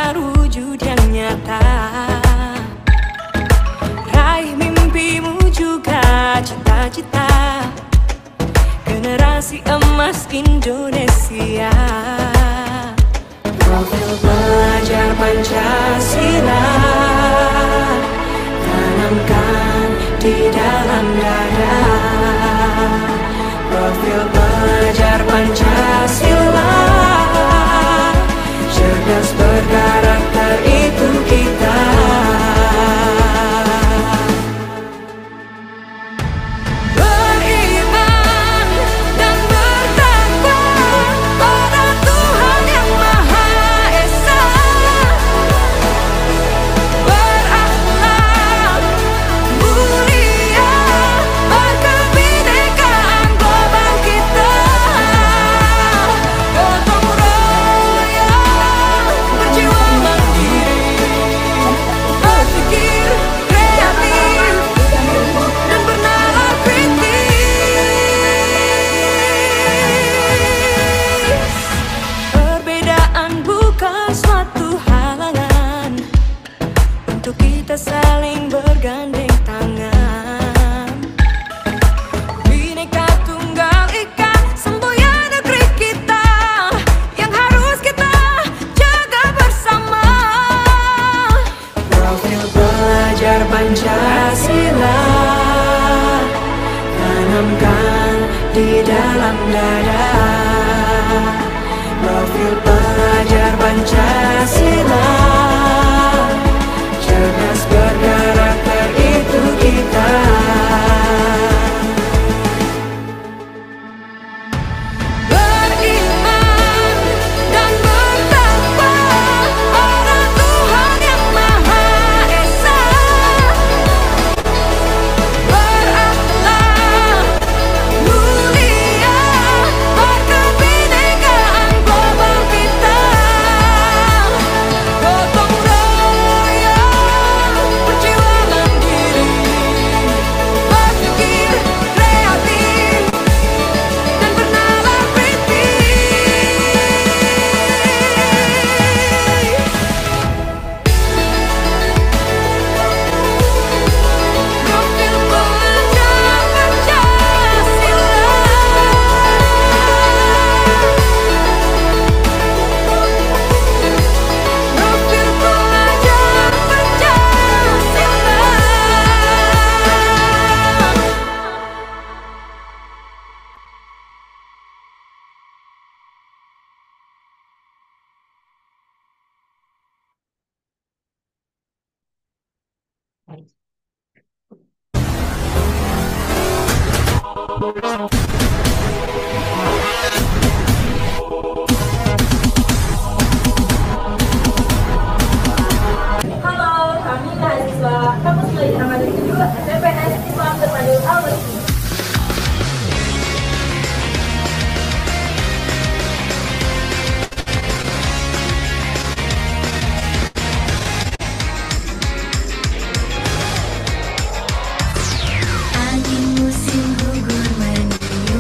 punya wujud yang nyata. Raih mimpimu juga cita-cita generasi emas Indonesia. Profil pelajar Pancasila tanamkan di dalam dada. Profil pelajar Pancasila cerdas berkarakter itu kita. Kita saling bergandeng tangan. Bhinneka Tunggal Ika semboyan negeri kita yang harus kita jaga bersama. Profil pelajar Pancasila tanamkan di dalam dada. Profil pelajar Pancasila cerdas berkarakter itu kita. Beriman dan bertakwa pada Tuhan yang Maha Esa. Berakhlak mulia berkebinekaan global kita. Gotong royong perjuangan diri, berpikir kreatif dan bernalar kritis. Profil pelajar Pancasila. Profil pelajar Pancasila. Halo, kami mahasiswa Kampus Pelajar Ahmad Yani 7 SMPS Islam Terpadu Al-Mesri. Angin musim gugur meninggi,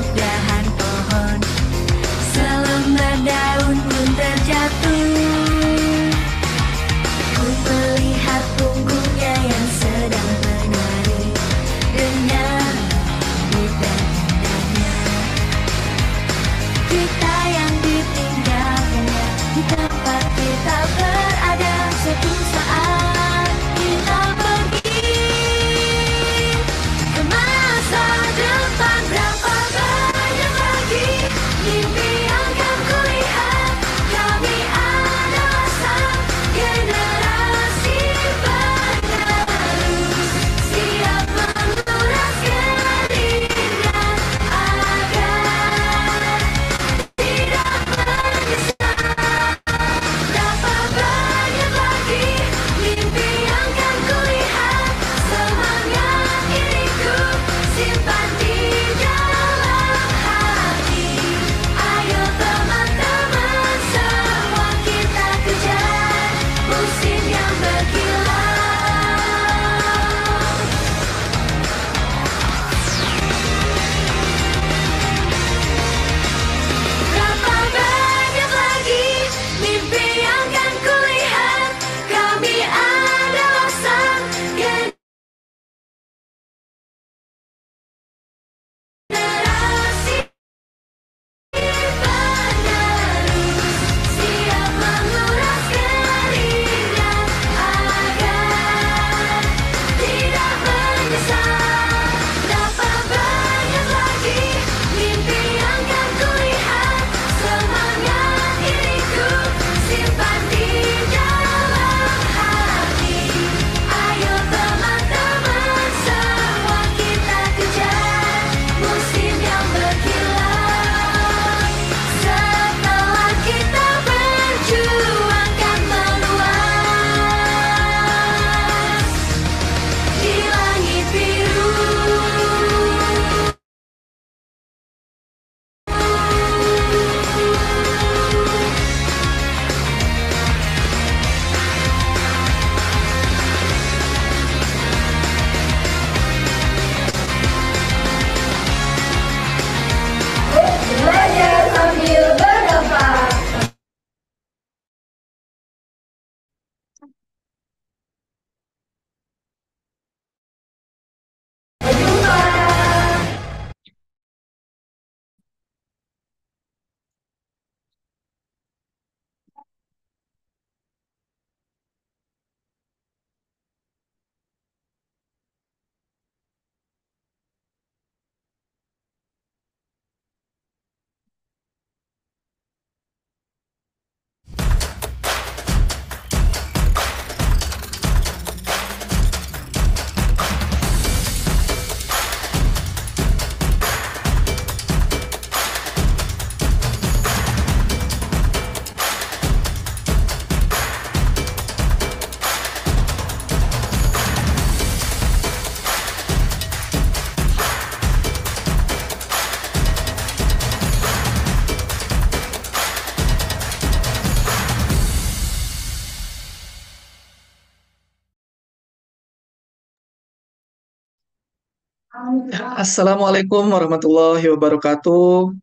Assalamualaikum warahmatullahi wabarakatuh.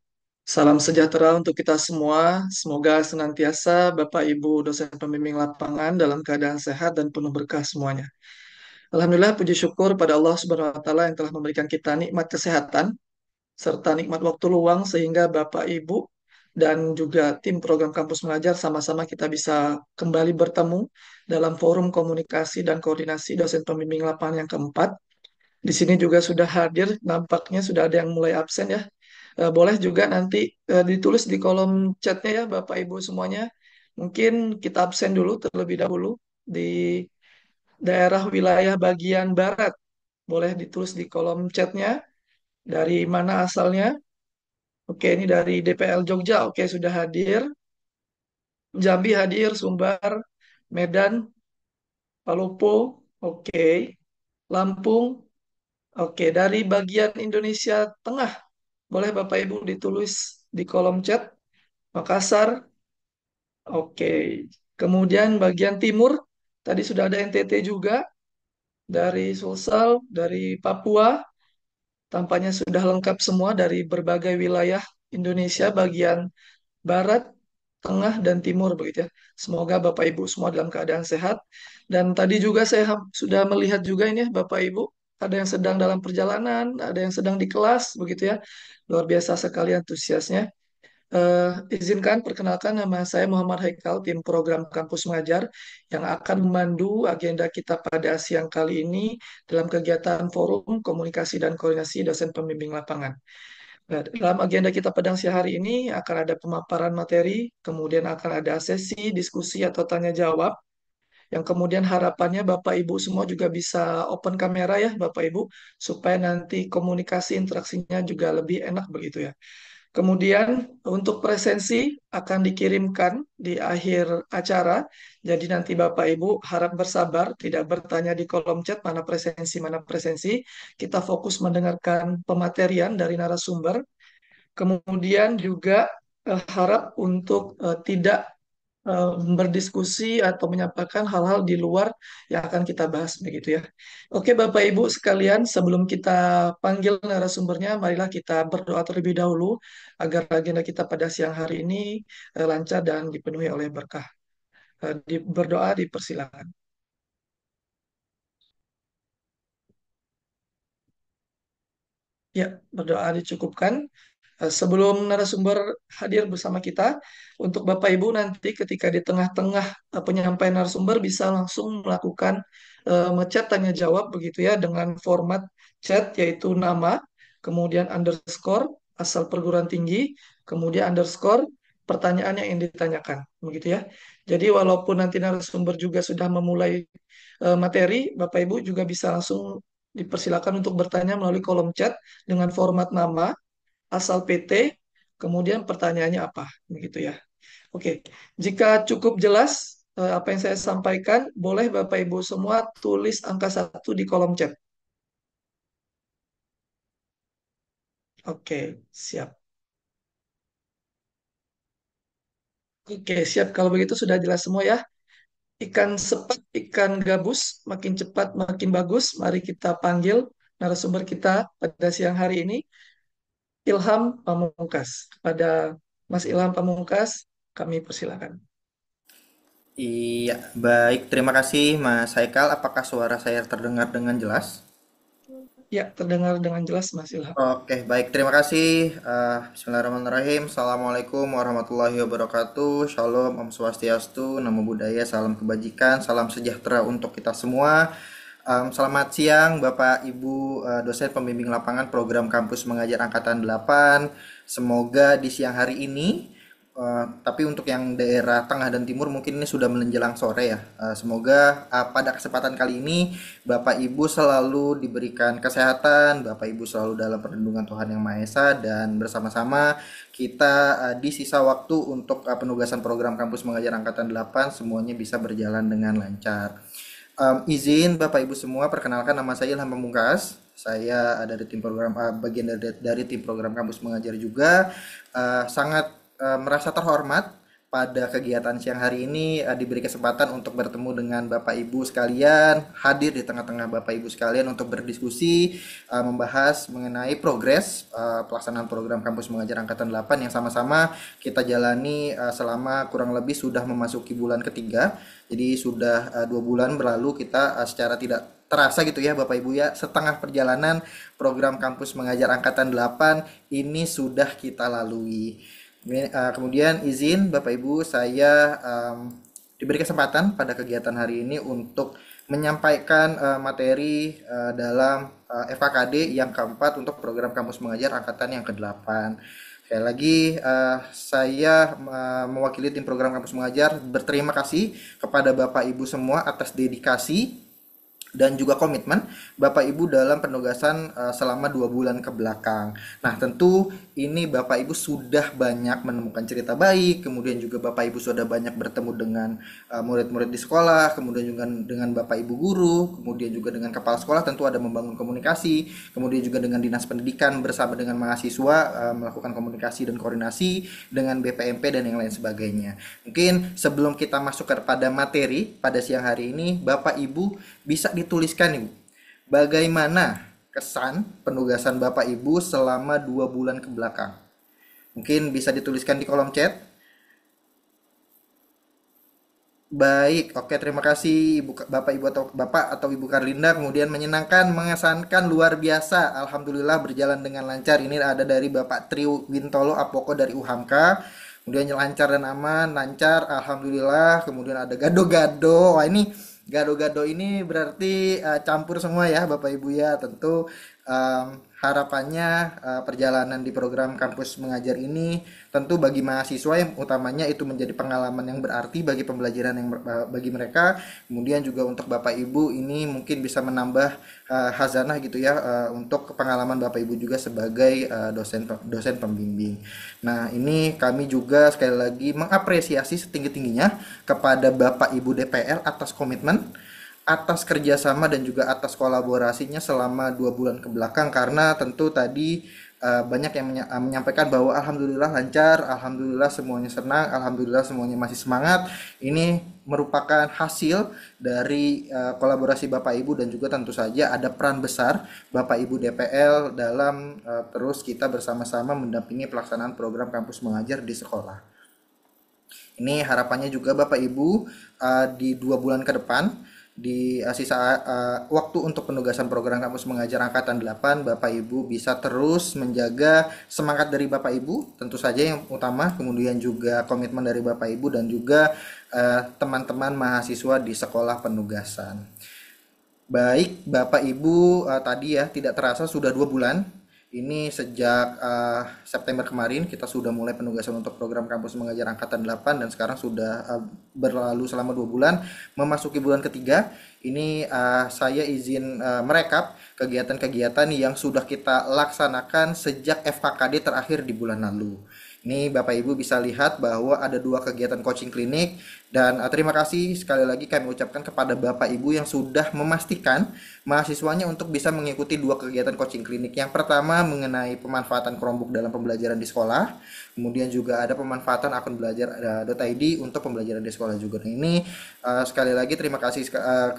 Salam sejahtera untuk kita semua. Semoga senantiasa Bapak Ibu dosen pembimbing lapangan dalam keadaan sehat dan penuh berkah semuanya. Alhamdulillah puji syukur pada Allah Subhanahu wa taala yang telah memberikan kita nikmat kesehatan serta nikmat waktu luang sehingga Bapak Ibu dan juga tim program kampus mengajar sama-sama kita bisa kembali bertemu dalam forum komunikasi dan koordinasi dosen pembimbing lapangan yang keempat. Di sini juga sudah hadir, nampaknya sudah ada yang mulai absen ya. Boleh juga nanti ditulis di kolom chatnya ya Bapak Ibu semuanya. Mungkin kita absen dulu terlebih dahulu di daerah wilayah bagian barat. Boleh ditulis di kolom chatnya dari mana asalnya. Oke, ini dari DPL Jogja. Oke, sudah hadir. Jambi hadir, Sumbar, Medan, Palopo. Oke, Lampung. Oke, dari bagian Indonesia Tengah. Boleh Bapak Ibu ditulis di kolom chat. Makassar, oke. Kemudian bagian timur, tadi sudah ada NTT juga, dari Sulsel, dari Papua, tampaknya sudah lengkap semua dari berbagai wilayah Indonesia, bagian barat, tengah, dan timur begitu ya. Semoga Bapak Ibu semua dalam keadaan sehat. Dan tadi juga saya sudah melihat juga ini ya Bapak Ibu, ada yang sedang dalam perjalanan, ada yang sedang di kelas begitu ya. Luar biasa sekali antusiasnya. Izinkan perkenalkan nama saya Muhammad Haikal, tim program Kampus Mengajar yang akan memandu agenda kita pada siang kali ini dalam kegiatan forum komunikasi dan koordinasi dosen pembimbing lapangan. Nah, dalam agenda kita pada siang hari ini akan ada pemaparan materi, kemudian akan ada sesi diskusi atau tanya jawab, yang kemudian harapannya Bapak Ibu semua juga bisa open kamera ya Bapak Ibu, supaya nanti komunikasi interaksinya juga lebih enak begitu ya. Kemudian untuk presensi akan dikirimkan di akhir acara. Jadi nanti Bapak Ibu harap bersabar, tidak bertanya di kolom chat mana presensi, mana presensi. Kita fokus mendengarkan pematerian dari narasumber. Kemudian juga harap untuk tidak berdiskusi atau menyampaikan hal-hal di luar yang akan kita bahas begitu ya. Oke Bapak Ibu sekalian, sebelum kita panggil narasumbernya, marilah kita berdoa terlebih dahulu agar agenda kita pada siang hari ini lancar dan dipenuhi oleh berkah. Berdoa dipersilakan. Ya, berdoa dicukupkan. Sebelum narasumber hadir bersama kita, untuk Bapak Ibu nanti ketika di tengah-tengah penyampaian narasumber bisa langsung melakukan ngechat tanya jawab begitu ya dengan format chat yaitu nama, kemudian underscore asal perguruan tinggi, kemudian underscore pertanyaan yang ingin ditanyakan begitu ya. Jadi walaupun nanti narasumber juga sudah memulai materi, Bapak Ibu juga bisa langsung dipersilakan untuk bertanya melalui kolom chat dengan format nama asal PT, kemudian pertanyaannya apa, begitu ya. Oke, jika cukup jelas apa yang saya sampaikan, boleh Bapak Ibu semua tulis angka 1 di kolom chat. Oke, siap. Oke, siap. Kalau begitu sudah jelas semua ya. Ikan sepat, ikan gabus, makin cepat makin bagus. Mari kita panggil narasumber kita pada siang hari ini, Ilham Pamungkas. Pada Mas Ilham Pamungkas, kami persilakan. Iya, baik. Terima kasih Mas Haikal. Apakah suara saya terdengar dengan jelas? Ya, terdengar dengan jelas Mas Ilham. Oke, baik. Terima kasih. Bismillahirrahmanirrahim. Assalamualaikum warahmatullahi wabarakatuh. Shalom, Om Swastiastu, Namo Buddhaya, salam kebajikan, salam sejahtera untuk kita semua. Selamat siang Bapak Ibu dosen pembimbing lapangan program kampus mengajar angkatan 8. Semoga di siang hari ini tapi untuk yang daerah tengah dan timur mungkin ini sudah menjelang sore ya. Semoga pada kesempatan kali ini Bapak Ibu selalu diberikan kesehatan, Bapak Ibu selalu dalam perlindungan Tuhan Yang Maha Esa, dan bersama-sama kita di sisa waktu untuk penugasan program kampus mengajar angkatan 8 semuanya bisa berjalan dengan lancar. Izin Bapak Ibu semua, perkenalkan nama saya Ilham Pamungkas. Saya dari tim program bagian dari tim program kampus mengajar juga. Sangat merasa terhormat pada kegiatan siang hari ini diberi kesempatan untuk bertemu dengan Bapak Ibu sekalian, hadir di tengah-tengah Bapak Ibu sekalian untuk berdiskusi, membahas mengenai progres pelaksanaan program Kampus Mengajar Angkatan 8 yang sama-sama kita jalani selama kurang lebih sudah memasuki bulan ketiga. Jadi sudah 2 bulan berlalu kita secara tidak terasa gitu ya Bapak Ibu ya, setengah perjalanan program Kampus Mengajar Angkatan 8 ini sudah kita lalui. Kemudian izin Bapak Ibu saya diberi kesempatan pada kegiatan hari ini untuk menyampaikan materi dalam FKKD yang keempat untuk program Kampus Mengajar Angkatan yang ke-8. Sekali lagi saya mewakili tim program Kampus Mengajar berterima kasih kepada Bapak Ibu semua atas dedikasi dan juga komitmen Bapak Ibu dalam penugasan selama 2 bulan ke belakang. Nah tentu ini Bapak Ibu sudah banyak menemukan cerita baik, kemudian juga Bapak Ibu sudah banyak bertemu dengan murid-murid di sekolah, kemudian juga dengan Bapak Ibu guru, kemudian juga dengan kepala sekolah tentu ada membangun komunikasi, kemudian juga dengan dinas pendidikan bersama dengan mahasiswa melakukan komunikasi dan koordinasi dengan BPMP dan yang lain sebagainya. Mungkin sebelum kita masuk kepada materi pada siang hari ini, Bapak Ibu bisa dituliskan Ibu, bagaimana kesan penugasan Bapak Ibu selama 2 bulan ke belakang. Mungkin bisa dituliskan di kolom chat. Baik, oke, terima kasih Bapak Ibu atau Ibu Karlinda. Kemudian menyenangkan, mengesankan, luar biasa. Alhamdulillah berjalan dengan lancar. Ini ada dari Bapak Tri Wintolo Apoko dari UHAMKA. Kemudian lancar dan aman, lancar, alhamdulillah. Kemudian ada gado-gado. Wah ini gado-gado ini berarti campur semua ya Bapak Ibu ya. Tentu harapannya perjalanan di program Kampus Mengajar ini tentu bagi mahasiswa yang utamanya itu menjadi pengalaman yang berarti bagi pembelajaran yang bagi mereka. Kemudian juga untuk Bapak Ibu ini mungkin bisa menambah hazanah gitu ya untuk pengalaman Bapak Ibu juga sebagai dosen pembimbing. Nah ini kami juga sekali lagi mengapresiasi setinggi-tingginya kepada Bapak Ibu DPL atas komitmen, atas kerjasama dan juga atas kolaborasinya selama 2 bulan ke belakang, karena tentu tadi banyak yang menyampaikan bahwa alhamdulillah lancar, alhamdulillah semuanya senang, alhamdulillah semuanya masih semangat. Ini merupakan hasil dari kolaborasi Bapak Ibu dan juga tentu saja ada peran besar Bapak Ibu DPL dalam terus kita bersama-sama mendampingi pelaksanaan program Kampus Mengajar di sekolah. Ini harapannya juga Bapak Ibu di 2 bulan ke depan, di sisa waktu untuk penugasan program Kampus Mengajar Angkatan 8, Bapak Ibu bisa terus menjaga semangat dari Bapak Ibu, tentu saja yang utama, kemudian juga komitmen dari Bapak Ibu dan juga teman-teman mahasiswa di sekolah penugasan. Baik Bapak Ibu, tadi ya tidak terasa sudah 2 bulan. Ini sejak September kemarin kita sudah mulai penugasan untuk program Kampus Mengajar Angkatan 8 dan sekarang sudah berlalu selama 2 bulan, memasuki bulan ketiga. Ini saya izin merekap kegiatan-kegiatan yang sudah kita laksanakan sejak FKKD terakhir di bulan lalu. Ini Bapak Ibu bisa lihat bahwa ada 2 kegiatan coaching klinik dan terima kasih sekali lagi kami ucapkan kepada Bapak Ibu yang sudah memastikan mahasiswanya untuk bisa mengikuti 2 kegiatan coaching klinik. Yang pertama mengenai pemanfaatan Chromebook dalam pembelajaran di sekolah, kemudian juga ada pemanfaatan akun belajar.id untuk pembelajaran di sekolah juga. Nah, ini sekali lagi terima kasih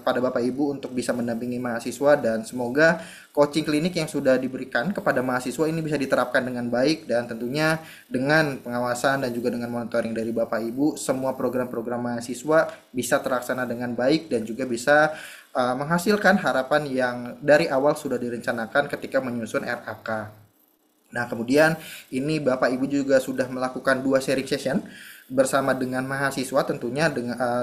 kepada Bapak Ibu untuk bisa mendampingi mahasiswa dan semoga coaching klinik yang sudah diberikan kepada mahasiswa ini bisa diterapkan dengan baik dan tentunya dengan pengawasan dan juga dengan monitoring dari Bapak Ibu, semua program-program mahasiswa bisa terlaksana dengan baik dan juga bisa menghasilkan harapan yang dari awal sudah direncanakan ketika menyusun RAK. Nah, kemudian ini Bapak Ibu juga sudah melakukan 2 sharing session bersama dengan mahasiswa, tentunya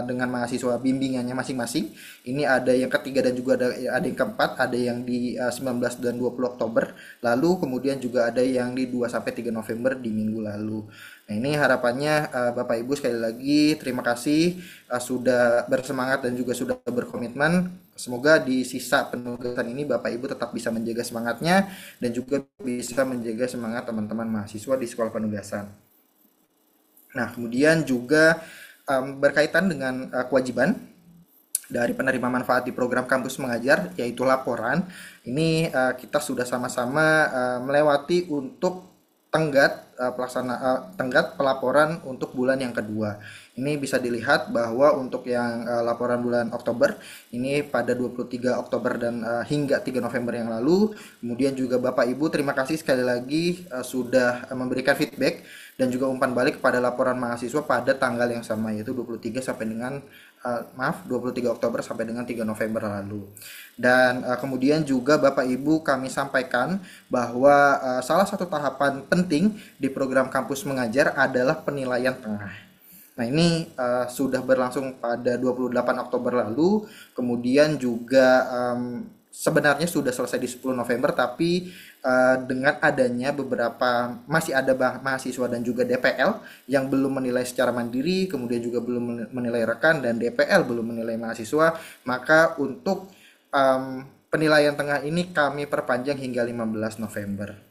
dengan mahasiswa bimbingannya masing-masing. Ini ada yang ketiga dan juga ada yang keempat, ada yang di 19 dan 20 Oktober lalu, kemudian juga ada yang di 2 sampai 3 November di minggu lalu. Nah, ini harapannya Bapak Ibu sekali lagi terima kasih sudah bersemangat dan juga sudah berkomitmen. Semoga di sisa penugasan ini Bapak Ibu tetap bisa menjaga semangatnya dan juga bisa menjaga semangat teman-teman mahasiswa di sekolah penugasan. Nah, kemudian juga berkaitan dengan kewajiban dari penerima manfaat di program Kampus Mengajar, yaitu laporan. Ini kita sudah sama-sama melewati untuk tenggat pelaporan untuk bulan yang kedua. Ini bisa dilihat bahwa untuk yang laporan bulan Oktober ini pada 23 Oktober dan hingga 3 November yang lalu. Kemudian juga Bapak Ibu terima kasih sekali lagi sudah memberikan feedback dan juga umpan balik kepada laporan mahasiswa pada tanggal yang sama, yaitu 23 sampai dengan 23 Oktober sampai dengan 3 November lalu. Dan kemudian juga Bapak Ibu kami sampaikan bahwa salah satu tahapan penting di program kampus mengajar adalah penilaian tengah. Nah, ini sudah berlangsung pada 28 Oktober lalu, kemudian juga sebenarnya sudah selesai di 10 November, tapi dengan adanya masih ada mahasiswa dan juga DPL yang belum menilai secara mandiri, kemudian juga belum menilai rekan, dan DPL belum menilai mahasiswa, maka untuk penilaian tengah ini kami perpanjang hingga 15 November.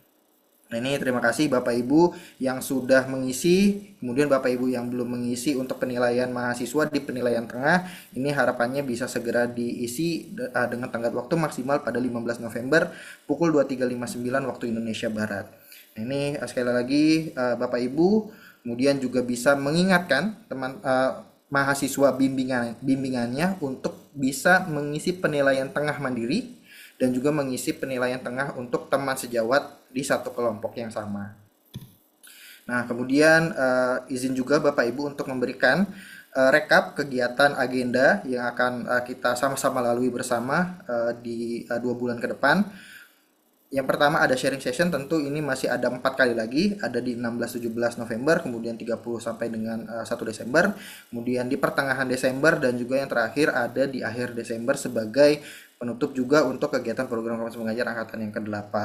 Nah, ini terima kasih Bapak Ibu yang sudah mengisi, kemudian Bapak Ibu yang belum mengisi untuk penilaian mahasiswa di penilaian tengah, ini harapannya bisa segera diisi dengan tenggat waktu maksimal pada 15 November pukul 23.59 waktu Indonesia Barat. Nah, ini sekali lagi Bapak Ibu kemudian juga bisa mengingatkan mahasiswa bimbingannya untuk bisa mengisi penilaian tengah mandiri dan juga mengisi penilaian tengah untuk teman sejawat di satu kelompok yang sama. Nah, kemudian izin juga Bapak Ibu untuk memberikan rekap kegiatan agenda yang akan kita sama-sama lalui bersama di 2 bulan ke depan. Yang pertama ada sharing session, tentu ini masih ada 4 kali lagi, ada di 16-17 November, kemudian 30 sampai dengan 1 Desember, kemudian di pertengahan Desember, dan juga yang terakhir ada di akhir Desember sebagai penutup juga untuk kegiatan program kampus mengajar angkatan yang ke-8.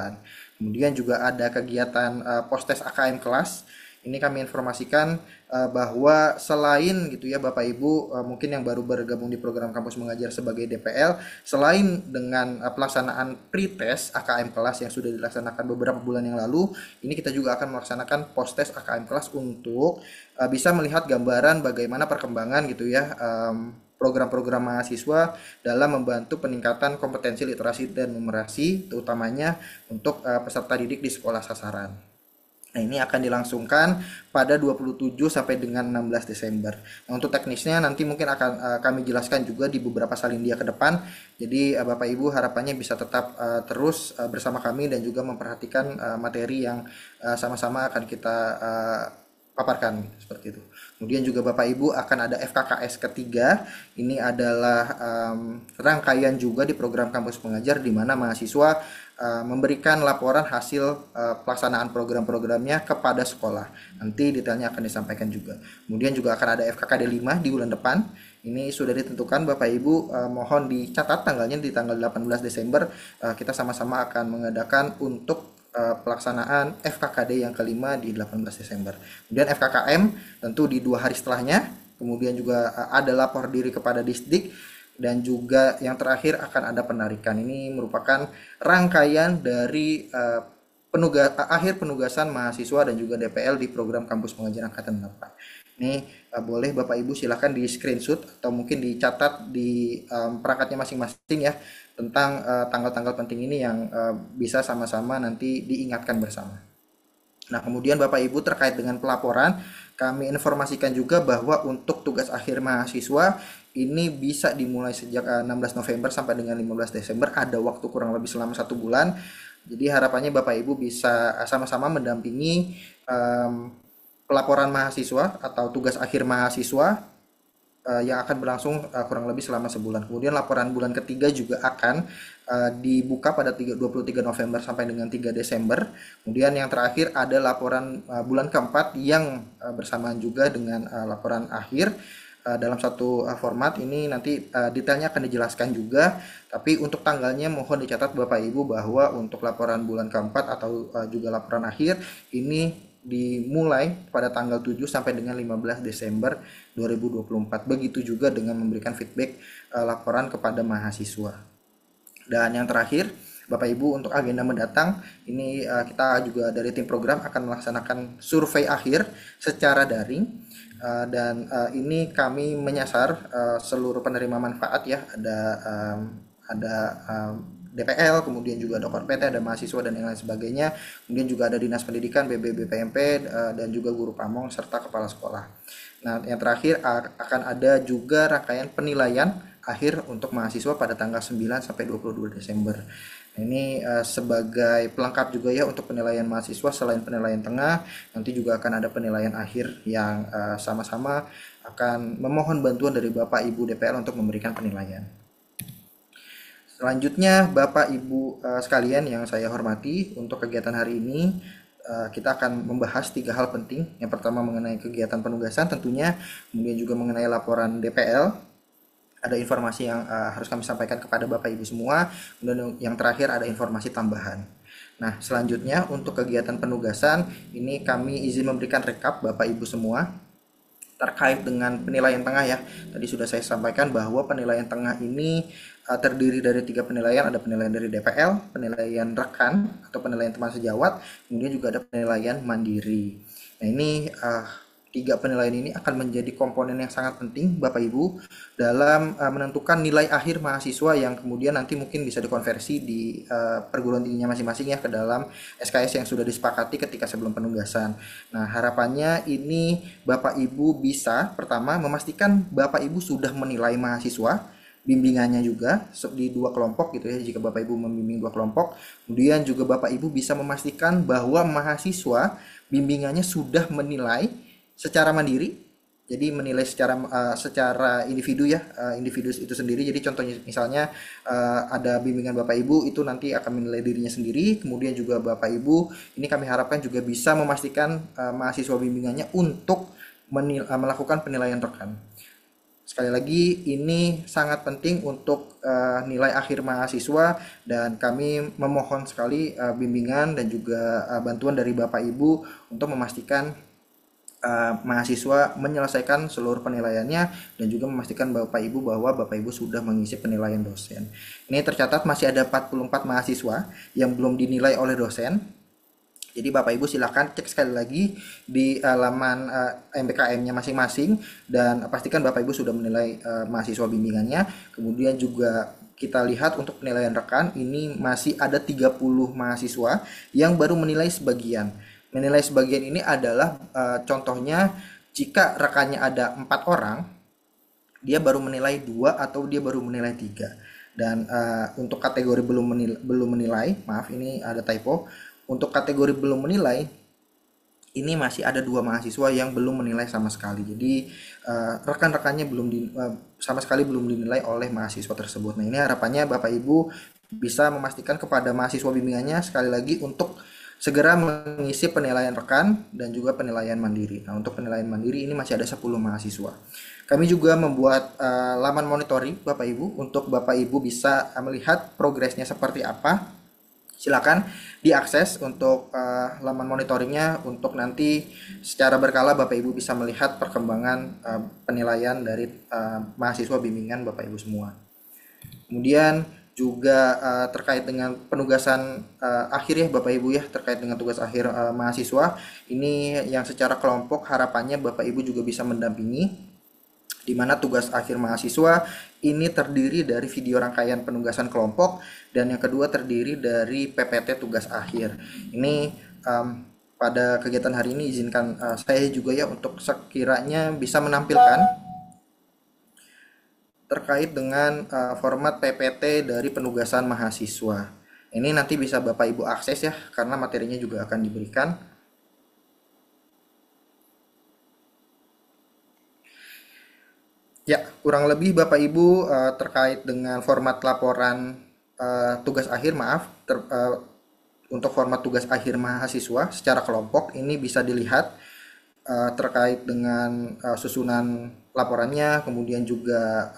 Kemudian juga ada kegiatan postes AKM kelas. Ini kami informasikan bahwa selain gitu ya Bapak Ibu mungkin yang baru bergabung di program kampus mengajar sebagai DPL, selain dengan pelaksanaan pretest AKM kelas yang sudah dilaksanakan beberapa bulan yang lalu, ini kita juga akan melaksanakan postes AKM kelas untuk bisa melihat gambaran bagaimana perkembangan gitu ya program-program mahasiswa dalam membantu peningkatan kompetensi literasi dan numerasi, terutamanya untuk peserta didik di sekolah sasaran. Nah, ini akan dilangsungkan pada 27 sampai dengan 16 Desember. Nah, untuk teknisnya nanti mungkin akan kami jelaskan juga di beberapa salindia ke depan. Jadi Bapak Ibu harapannya bisa tetap terus bersama kami dan juga memperhatikan materi yang sama-sama akan kita paparkan seperti itu. Kemudian juga Bapak Ibu akan ada FKKS ketiga. Ini adalah rangkaian juga di program kampus mengajar di mana mahasiswa memberikan laporan hasil pelaksanaan program-programnya kepada sekolah. Nanti detailnya akan disampaikan juga. Kemudian juga akan ada FKKD 5 di bulan depan. Ini sudah ditentukan Bapak Ibu, mohon dicatat tanggalnya di tanggal 18 Desember. Kita sama-sama akan mengadakan untuk pelaksanaan FKKD yang kelima di 18 Desember. Kemudian FKKM tentu di 2 hari setelahnya. Kemudian juga ada lapor diri kepada Disdik. Dan juga yang terakhir akan ada penarikan. Ini merupakan rangkaian dari akhir penugasan mahasiswa dan juga DPL di program kampus mengajar angkatan 8. Ini boleh Bapak Ibu silahkan di screenshot atau mungkin dicatat di perangkatnya masing-masing ya, tentang tanggal-tanggal penting ini yang bisa sama-sama nanti diingatkan bersama. Nah, kemudian Bapak Ibu terkait dengan pelaporan, kami informasikan juga bahwa untuk tugas akhir mahasiswa ini bisa dimulai sejak 16 November sampai dengan 15 Desember, ada waktu kurang lebih selama 1 bulan. Jadi harapannya Bapak Ibu bisa sama-sama mendampingi pelaporan mahasiswa atau tugas akhir mahasiswa yang akan berlangsung kurang lebih selama sebulan. Kemudian laporan bulan ketiga juga akan dibuka pada 23 November sampai dengan 3 Desember. Kemudian yang terakhir ada laporan bulan keempat yang bersamaan juga dengan laporan akhir dalam satu format. Ini nanti detailnya akan dijelaskan juga, tapi untuk tanggalnya mohon dicatat Bapak Ibu bahwa untuk laporan bulan keempat atau juga laporan akhir ini dimulai pada tanggal 7 sampai dengan 15 Desember 2024. Begitu juga dengan memberikan feedback laporan kepada mahasiswa. Dan yang terakhir Bapak Ibu untuk agenda mendatang ini kita juga dari tim program akan melaksanakan survei akhir secara daring. Dan ini kami menyasar seluruh penerima manfaat ya, ada DPL, kemudian juga ada Korpete, ada mahasiswa dan yang lain sebagainya. Kemudian juga ada Dinas Pendidikan, BPMP, dan juga guru pamong serta kepala sekolah. Nah, yang terakhir akan ada juga rangkaian penilaian akhir untuk mahasiswa pada tanggal 9 sampai 22 Desember. Nah, ini sebagai pelengkap juga ya untuk penilaian mahasiswa. Selain penilaian tengah, nanti juga akan ada penilaian akhir yang sama-sama akan memohon bantuan dari Bapak Ibu DPR untuk memberikan penilaian. Selanjutnya, Bapak Ibu sekalian yang saya hormati, untuk kegiatan hari ini kita akan membahas 3 hal penting. Yang pertama mengenai kegiatan penugasan tentunya, kemudian juga mengenai laporan DPL. Ada informasi yang harus kami sampaikan kepada Bapak Ibu semua, kemudian yang terakhir ada informasi tambahan. Nah, selanjutnya untuk kegiatan penugasan ini kami izin memberikan rekap Bapak Ibu semua terkait dengan penilaian tengah ya. Tadi sudah saya sampaikan bahwa penilaian tengah ini terdiri dari 3 penilaian. Ada penilaian dari DPL, penilaian rekan atau penilaian teman sejawat, kemudian juga ada penilaian mandiri. Nah, ini 3 penilaian ini akan menjadi komponen yang sangat penting Bapak Ibu dalam menentukan nilai akhir mahasiswa yang kemudian nanti mungkin bisa dikonversi di perguruan tingginya masing-masing ya ke dalam SKS yang sudah disepakati ketika sebelum penugasan. Nah, harapannya ini Bapak Ibu bisa pertama memastikan Bapak Ibu sudah menilai mahasiswa, bimbingannya juga di 2 kelompok gitu ya, jika Bapak Ibu membimbing 2 kelompok. Kemudian juga Bapak Ibu bisa memastikan bahwa mahasiswa bimbingannya sudah menilai secara mandiri, jadi menilai secara individu ya, individu itu sendiri. Jadi contohnya misalnya ada bimbingan Bapak Ibu itu nanti akan menilai dirinya sendiri. Kemudian juga Bapak Ibu ini kami harapkan juga bisa memastikan mahasiswa bimbingannya untuk melakukan penilaian rekan. Sekali lagi ini sangat penting untuk nilai akhir mahasiswa, dan kami memohon sekali bimbingan dan juga bantuan dari Bapak Ibu untuk memastikan mahasiswa menyelesaikan seluruh penilaiannya dan juga memastikan Bapak Ibu bahwa Bapak Ibu sudah mengisi penilaian dosen. Ini tercatat masih ada 44 mahasiswa yang belum dinilai oleh dosen. Jadi Bapak Ibu silakan cek sekali lagi di laman MBKM-nya masing-masing dan pastikan Bapak Ibu sudah menilai mahasiswa bimbingannya. Kemudian juga kita lihat untuk penilaian rekan ini masih ada 30 mahasiswa yang baru menilai sebagian. Menilai sebagian ini adalah contohnya jika rekannya ada 4 orang, dia baru menilai 2 atau dia baru menilai 3. Dan untuk kategori belum menilai, maaf ini ada typo. Untuk kategori belum menilai, ini masih ada 2 mahasiswa yang belum menilai sama sekali. Jadi rekan-rekannya sama sekali belum dinilai oleh mahasiswa tersebut. Nah, ini harapannya Bapak Ibu bisa memastikan kepada mahasiswa bimbingannya sekali lagi untuk segera mengisi penilaian rekan dan juga penilaian mandiri. Nah, untuk penilaian mandiri ini masih ada 10 mahasiswa. Kami juga membuat laman monitoring Bapak Ibu untuk Bapak Ibu bisa melihat progresnya seperti apa. Silakan diakses untuk laman monitoringnya untuk nanti secara berkala Bapak Ibu bisa melihat perkembangan penilaian dari mahasiswa bimbingan Bapak Ibu semua. Kemudian juga terkait dengan penugasan akhir ya Bapak Ibu ya, terkait dengan tugas akhir mahasiswa ini yang secara kelompok harapannya Bapak Ibu juga bisa mendampingi, di mana tugas akhir mahasiswa ini terdiri dari video rangkaian penugasan kelompok dan yang kedua terdiri dari PPT tugas akhir. Ini pada kegiatan hari ini izinkan saya juga ya untuk sekiranya bisa menampilkan terkait dengan format PPT dari penugasan mahasiswa. Ini nanti bisa Bapak Ibu akses ya, karena materinya juga akan diberikan. Ya, kurang lebih Bapak Ibu terkait dengan format laporan tugas akhir, untuk format tugas akhir mahasiswa secara kelompok ini bisa dilihat terkait dengan susunan laporannya, kemudian juga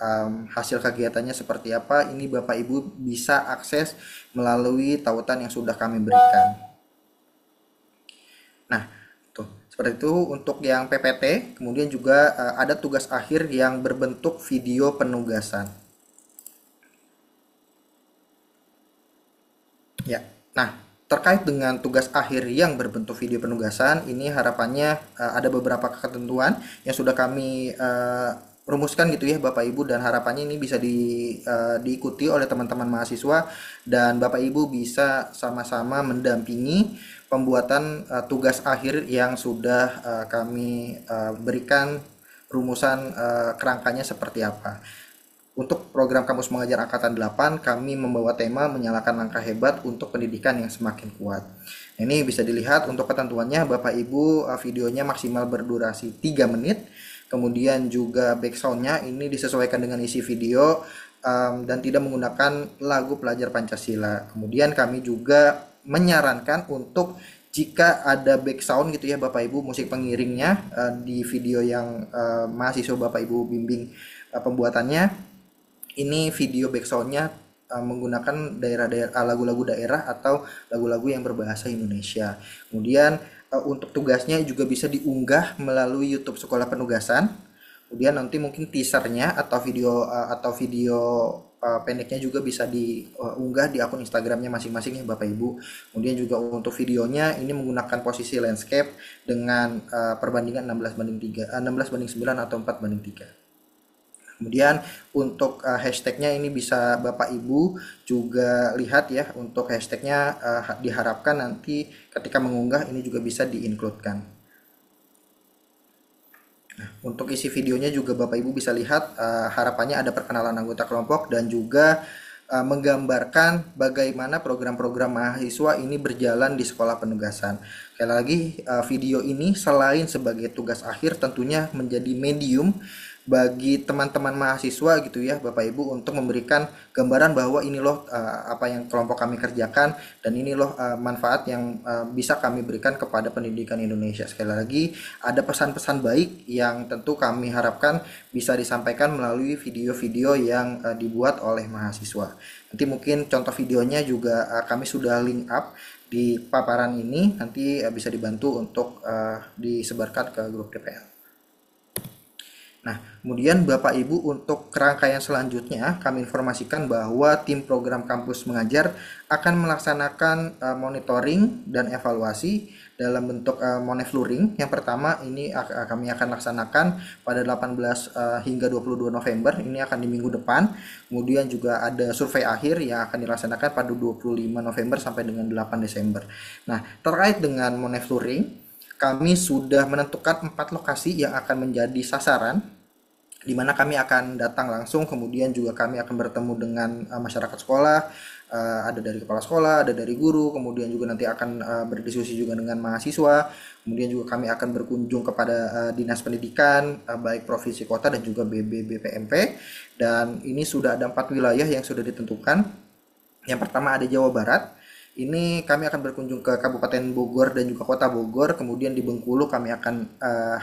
hasil kegiatannya seperti apa. Ini Bapak Ibu bisa akses melalui tautan yang sudah kami berikan. Nah, tuh seperti itu untuk yang PPT. Kemudian juga ada tugas akhir yang berbentuk video penugasan. Ya, nah terkait dengan tugas akhir yang berbentuk video penugasan, ini harapannya ada beberapa ketentuan yang sudah kami rumuskan gitu ya Bapak Ibu, dan harapannya ini bisa diikuti oleh teman-teman mahasiswa dan Bapak Ibu bisa sama-sama mendampingi pembuatan tugas akhir yang sudah kami berikan rumusan kerangkanya seperti apa. Untuk program Kampus Mengajar Angkatan 8, kami membawa tema menyalakan langkah hebat untuk pendidikan yang semakin kuat. Ini bisa dilihat untuk ketentuannya Bapak Ibu, videonya maksimal berdurasi 3 menit. Kemudian juga backsoundnya ini disesuaikan dengan isi video dan tidak menggunakan lagu pelajar Pancasila. Kemudian kami juga menyarankan untuk jika ada backsound gitu ya Bapak Ibu, musik pengiringnya di video yang mahasiswa Bapak Ibu bimbing pembuatannya, ini video backsoundnya menggunakan lagu-lagu daerah atau lagu-lagu yang berbahasa Indonesia. Kemudian untuk tugasnya juga bisa diunggah melalui YouTube Sekolah Penugasan. Kemudian nanti mungkin teasernya atau video pendeknya juga bisa diunggah di akun Instagramnya masing-masing ya Bapak Ibu. Kemudian juga untuk videonya ini menggunakan posisi landscape dengan perbandingan 16:9 atau 4:3. Kemudian untuk hashtagnya ini bisa Bapak Ibu juga lihat ya, untuk hashtagnya diharapkan nanti ketika mengunggah ini juga bisa di-include-kan. Nah, untuk isi videonya juga Bapak Ibu bisa lihat harapannya ada perkenalan anggota kelompok dan juga menggambarkan bagaimana program-program mahasiswa ini berjalan di sekolah penugasan. Sekali lagi, video ini selain sebagai tugas akhir tentunya menjadi medium bagi teman-teman mahasiswa gitu ya Bapak Ibu untuk memberikan gambaran bahwa ini loh apa yang kelompok kami kerjakan dan ini loh manfaat yang bisa kami berikan kepada pendidikan Indonesia. Sekali lagi, ada pesan-pesan baik yang tentu kami harapkan bisa disampaikan melalui video-video yang dibuat oleh mahasiswa. Nanti mungkin contoh videonya juga kami sudah link up di paparan ini, nanti bisa dibantu untuk disebarkan ke grup DPL. Nah, kemudian Bapak Ibu untuk kerangkaian selanjutnya kami informasikan bahwa tim program Kampus Mengajar akan melaksanakan monitoring dan evaluasi dalam bentuk monefluring. Yang pertama ini kami akan laksanakan pada 18 hingga 22 November, ini akan di minggu depan. Kemudian juga ada survei akhir yang akan dilaksanakan pada 25 November sampai dengan 8 Desember. Nah, terkait dengan monefluring, kami sudah menentukan 4 lokasi yang akan menjadi sasaran di mana kami akan datang langsung, kemudian juga kami akan bertemu dengan masyarakat sekolah, ada dari kepala sekolah, ada dari guru, kemudian juga nanti akan berdiskusi juga dengan mahasiswa, kemudian juga kami akan berkunjung kepada dinas pendidikan, baik provinsi, kota, dan juga BPMP, dan ini sudah ada 4 wilayah yang sudah ditentukan. Yang pertama ada Jawa Barat. Ini kami akan berkunjung ke Kabupaten Bogor dan juga Kota Bogor. Kemudian di Bengkulu kami akan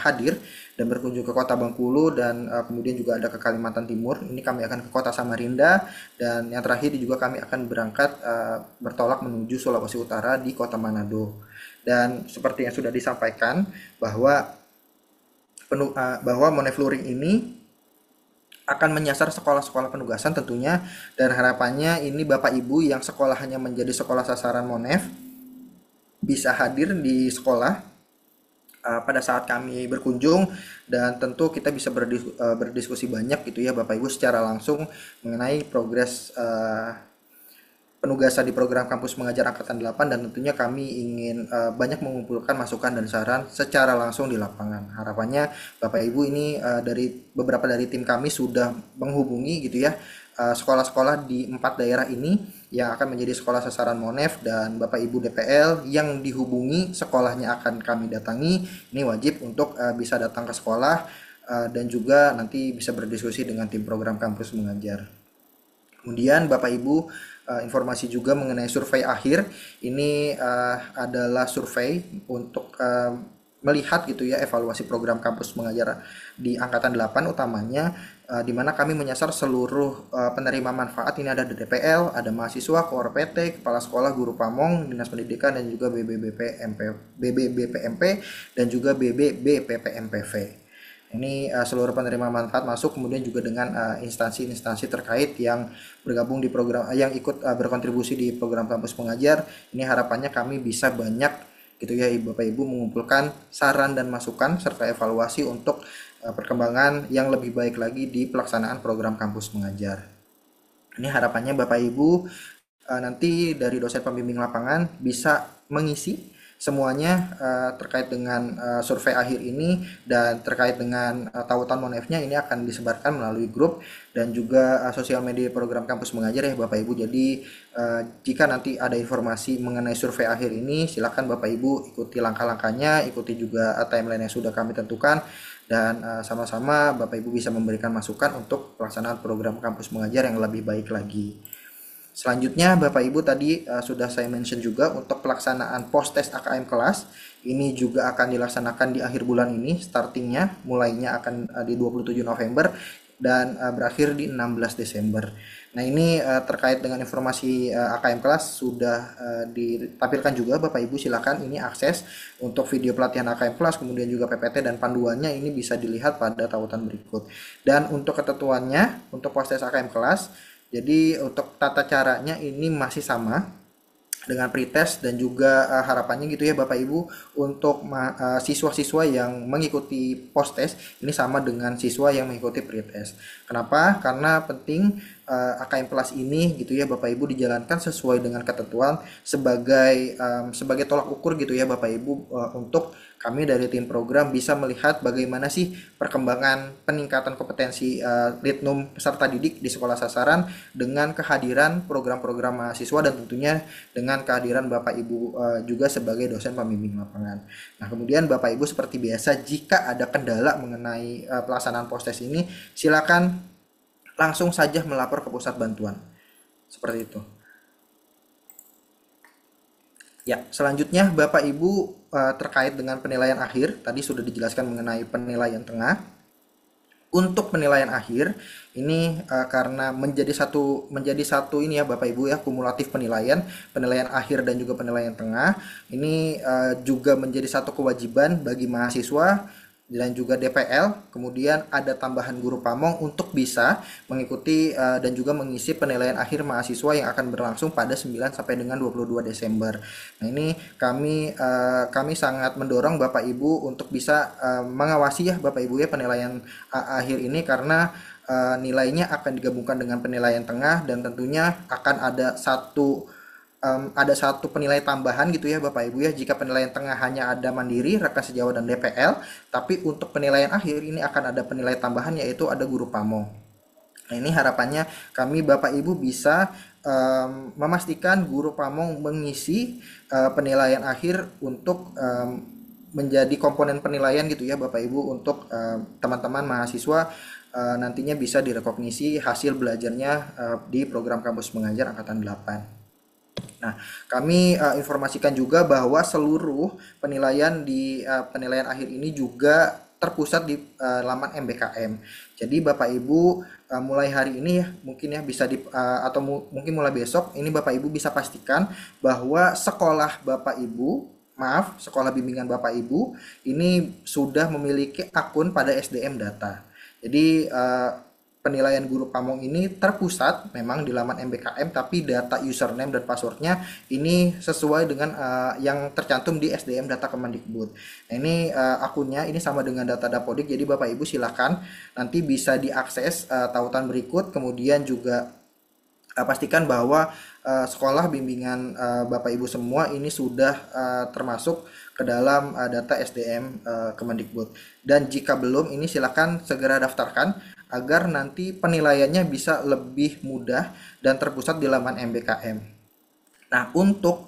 hadir dan berkunjung ke Kota Bengkulu, dan kemudian juga ada ke Kalimantan Timur. Ini kami akan ke Kota Samarinda, dan yang terakhir juga kami akan berangkat bertolak menuju Sulawesi Utara di Kota Manado. Dan seperti yang sudah disampaikan bahwa monefluring ini akan menyasar sekolah-sekolah penugasan tentunya, dan harapannya ini Bapak Ibu yang sekolahnya menjadi sekolah sasaran monef bisa hadir di sekolah pada saat kami berkunjung, dan tentu kita bisa berdiskusi banyak gitu ya Bapak Ibu secara langsung mengenai progres penugasan di program Kampus Mengajar Angkatan 8, dan tentunya kami ingin banyak mengumpulkan masukan dan saran secara langsung di lapangan. Harapannya Bapak Ibu ini dari beberapa dari tim kami sudah menghubungi gitu ya sekolah-sekolah di 4 daerah ini yang akan menjadi sekolah sasaran monef, dan Bapak Ibu DPL yang dihubungi sekolahnya akan kami datangi. Ini wajib untuk bisa datang ke sekolah dan juga nanti bisa berdiskusi dengan tim program Kampus Mengajar. Kemudian Bapak Ibu informasi juga mengenai survei akhir. Ini adalah survei untuk melihat gitu ya evaluasi program Kampus Mengajar di Angkatan 8 utamanya, di mana kami menyasar seluruh penerima manfaat. Ini ada DPL, ada mahasiswa, KOR PT, kepala sekolah, guru pamong, dinas pendidikan, dan juga BBBPMP dan juga BBBPPMPV. Ini seluruh penerima manfaat masuk, kemudian juga dengan instansi-instansi terkait yang bergabung di program, yang ikut berkontribusi di program Kampus Mengajar. Ini harapannya kami bisa banyak gitu ya Bapak Ibu mengumpulkan saran dan masukan serta evaluasi untuk perkembangan yang lebih baik lagi di pelaksanaan program kampus mengajar. Ini harapannya Bapak Ibu nanti dari dosen pembimbing lapangan bisa mengisi semuanya terkait dengan survei akhir ini, dan terkait dengan tautan monefnya ini akan disebarkan melalui grup dan juga sosial media program kampus mengajar ya Bapak Ibu. Jadi jika nanti ada informasi mengenai survei akhir ini, silakan Bapak Ibu ikuti langkah-langkahnya, ikuti juga timeline yang sudah kami tentukan, dan sama-sama Bapak Ibu bisa memberikan masukan untuk pelaksanaan program kampus mengajar yang lebih baik lagi. Selanjutnya Bapak Ibu tadi sudah saya mention juga untuk pelaksanaan post-test AKM kelas. Ini juga akan dilaksanakan di akhir bulan ini, startingnya mulainya akan di 27 November dan berakhir di 16 Desember. Nah ini terkait dengan informasi AKM kelas sudah ditampilkan juga Bapak Ibu, silakan ini akses untuk video pelatihan AKM kelas, kemudian juga PPT dan panduannya ini bisa dilihat pada tautan berikut. Dan untuk ketentuannya untuk post-test AKM kelas, jadi untuk tata caranya ini masih sama dengan pretest, dan juga harapannya gitu ya Bapak Ibu untuk siswa-siswa yang mengikuti post-test ini sama dengan siswa yang mengikuti pretest. Kenapa? Karena penting AKM kelas ini gitu ya Bapak Ibu dijalankan sesuai dengan ketentuan sebagai tolak ukur gitu ya Bapak Ibu, untuk kami dari tim program bisa melihat bagaimana sih perkembangan peningkatan kompetensi Litnum peserta didik di sekolah sasaran dengan kehadiran program-program mahasiswa dan tentunya dengan kehadiran Bapak Ibu juga sebagai dosen pembimbing lapangan. Nah kemudian Bapak Ibu seperti biasa, jika ada kendala mengenai pelaksanaan post-test ini, silakan langsung saja melapor ke pusat bantuan. Seperti itu. Ya, selanjutnya Bapak Ibu terkait dengan penilaian akhir, tadi sudah dijelaskan mengenai penilaian tengah. Untuk penilaian akhir ini karena menjadi satu ini ya Bapak Ibu ya, kumulatif penilaian akhir dan juga penilaian tengah. Ini juga menjadi satu kewajiban bagi mahasiswa dan juga DPL, kemudian ada tambahan guru pamong untuk bisa mengikuti dan juga mengisi penilaian akhir mahasiswa yang akan berlangsung pada 9 sampai dengan 22 Desember. Nah, ini kami sangat mendorong Bapak Ibu untuk bisa mengawasi ya Bapak Ibu ya penilaian akhir ini, karena nilainya akan digabungkan dengan penilaian tengah, dan tentunya akan ada satu penilaian tambahan gitu ya Bapak Ibu ya. Jika penilaian tengah hanya ada mandiri, rekan sejawat dan DPL, tapi untuk penilaian akhir ini akan ada penilaian tambahan, yaitu ada guru pamong. Nah ini harapannya kami Bapak Ibu bisa memastikan guru pamong mengisi penilaian akhir untuk menjadi komponen penilaian gitu ya Bapak Ibu, untuk teman-teman mahasiswa nantinya bisa direkognisi hasil belajarnya di program kampus mengajar angkatan 8. Nah, kami informasikan juga bahwa seluruh penilaian di penilaian akhir ini juga terpusat di laman MBKM. Jadi Bapak Ibu mulai hari ini ya mungkin ya bisa atau mungkin mulai besok ini Bapak Ibu bisa pastikan bahwa sekolah sekolah bimbingan Bapak Ibu ini sudah memiliki akun pada SDM Data. Jadi penilaian guru pamong ini terpusat memang di laman MBKM, tapi data username dan passwordnya ini sesuai dengan yang tercantum di SDM Data Kemendikbud. Nah, ini akunnya ini sama dengan data Dapodik, jadi Bapak Ibu silakan nanti bisa diakses tautan berikut, kemudian juga pastikan bahwa sekolah bimbingan Bapak Ibu semua ini sudah termasuk ke dalam data SDM Kemendikbud. Dan jika belum, ini silakan segera daftarkan agar nanti penilaiannya bisa lebih mudah dan terpusat di laman MBKM. Nah, untuk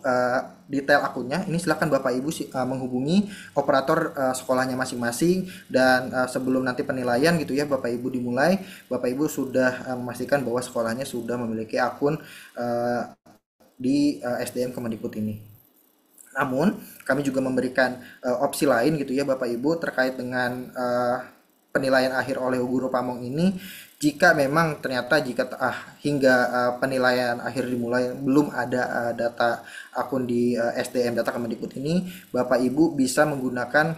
detail akunnya ini silakan Bapak Ibu menghubungi operator sekolahnya masing-masing, dan sebelum nanti penilaian gitu ya Bapak Ibu dimulai, Bapak Ibu sudah memastikan bahwa sekolahnya sudah memiliki akun di SDM Kemendikbud ini. Namun, kami juga memberikan opsi lain gitu ya Bapak Ibu terkait dengan penilaian akhir oleh guru pamong ini. Jika memang ternyata hingga penilaian akhir dimulai belum ada data akun di SDM Data Kemendikbud ini, Bapak Ibu bisa menggunakan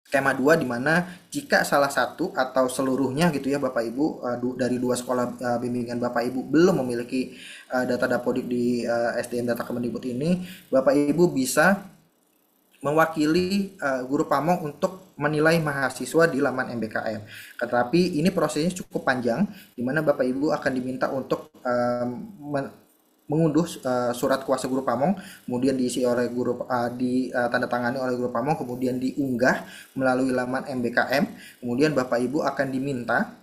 skema 2, di mana jika salah satu atau seluruhnya gitu ya Bapak Ibu dari dua sekolah bimbingan Bapak Ibu belum memiliki data Dapodik di SDM Data Kemendikbud ini, Bapak Ibu bisa mewakili guru pamong untuk menilai mahasiswa di laman MBKM. Tetapi ini prosesnya cukup panjang, di mana Bapak Ibu akan diminta untuk mengunduh surat kuasa guru pamong, kemudian diisi oleh guru tanda tangani oleh guru pamong, kemudian diunggah melalui laman MBKM. Kemudian Bapak Ibu akan diminta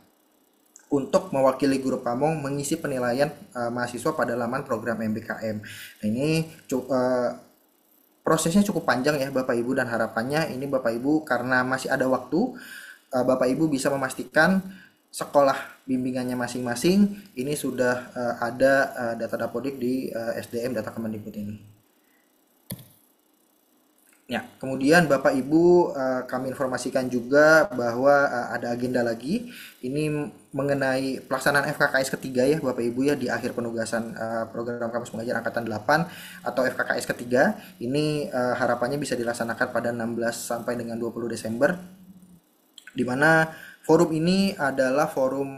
untuk mewakili guru pamong mengisi penilaian mahasiswa pada laman program MBKM. Nah, ini prosesnya cukup panjang ya Bapak Ibu, dan harapannya ini Bapak Ibu karena masih ada waktu, Bapak Ibu bisa memastikan sekolah bimbingannya masing-masing ini sudah ada data dapodik di SDM Data Kemendikbud ini. Ya, kemudian Bapak Ibu kami informasikan juga bahwa ada agenda lagi ini mengenai pelaksanaan FKKS ketiga ya Bapak Ibu ya, di akhir penugasan program kampus pengajar angkatan 8 atau FKKS ketiga. Ini harapannya bisa dilaksanakan pada 16 sampai dengan 20 Desember, di mana forum ini adalah forum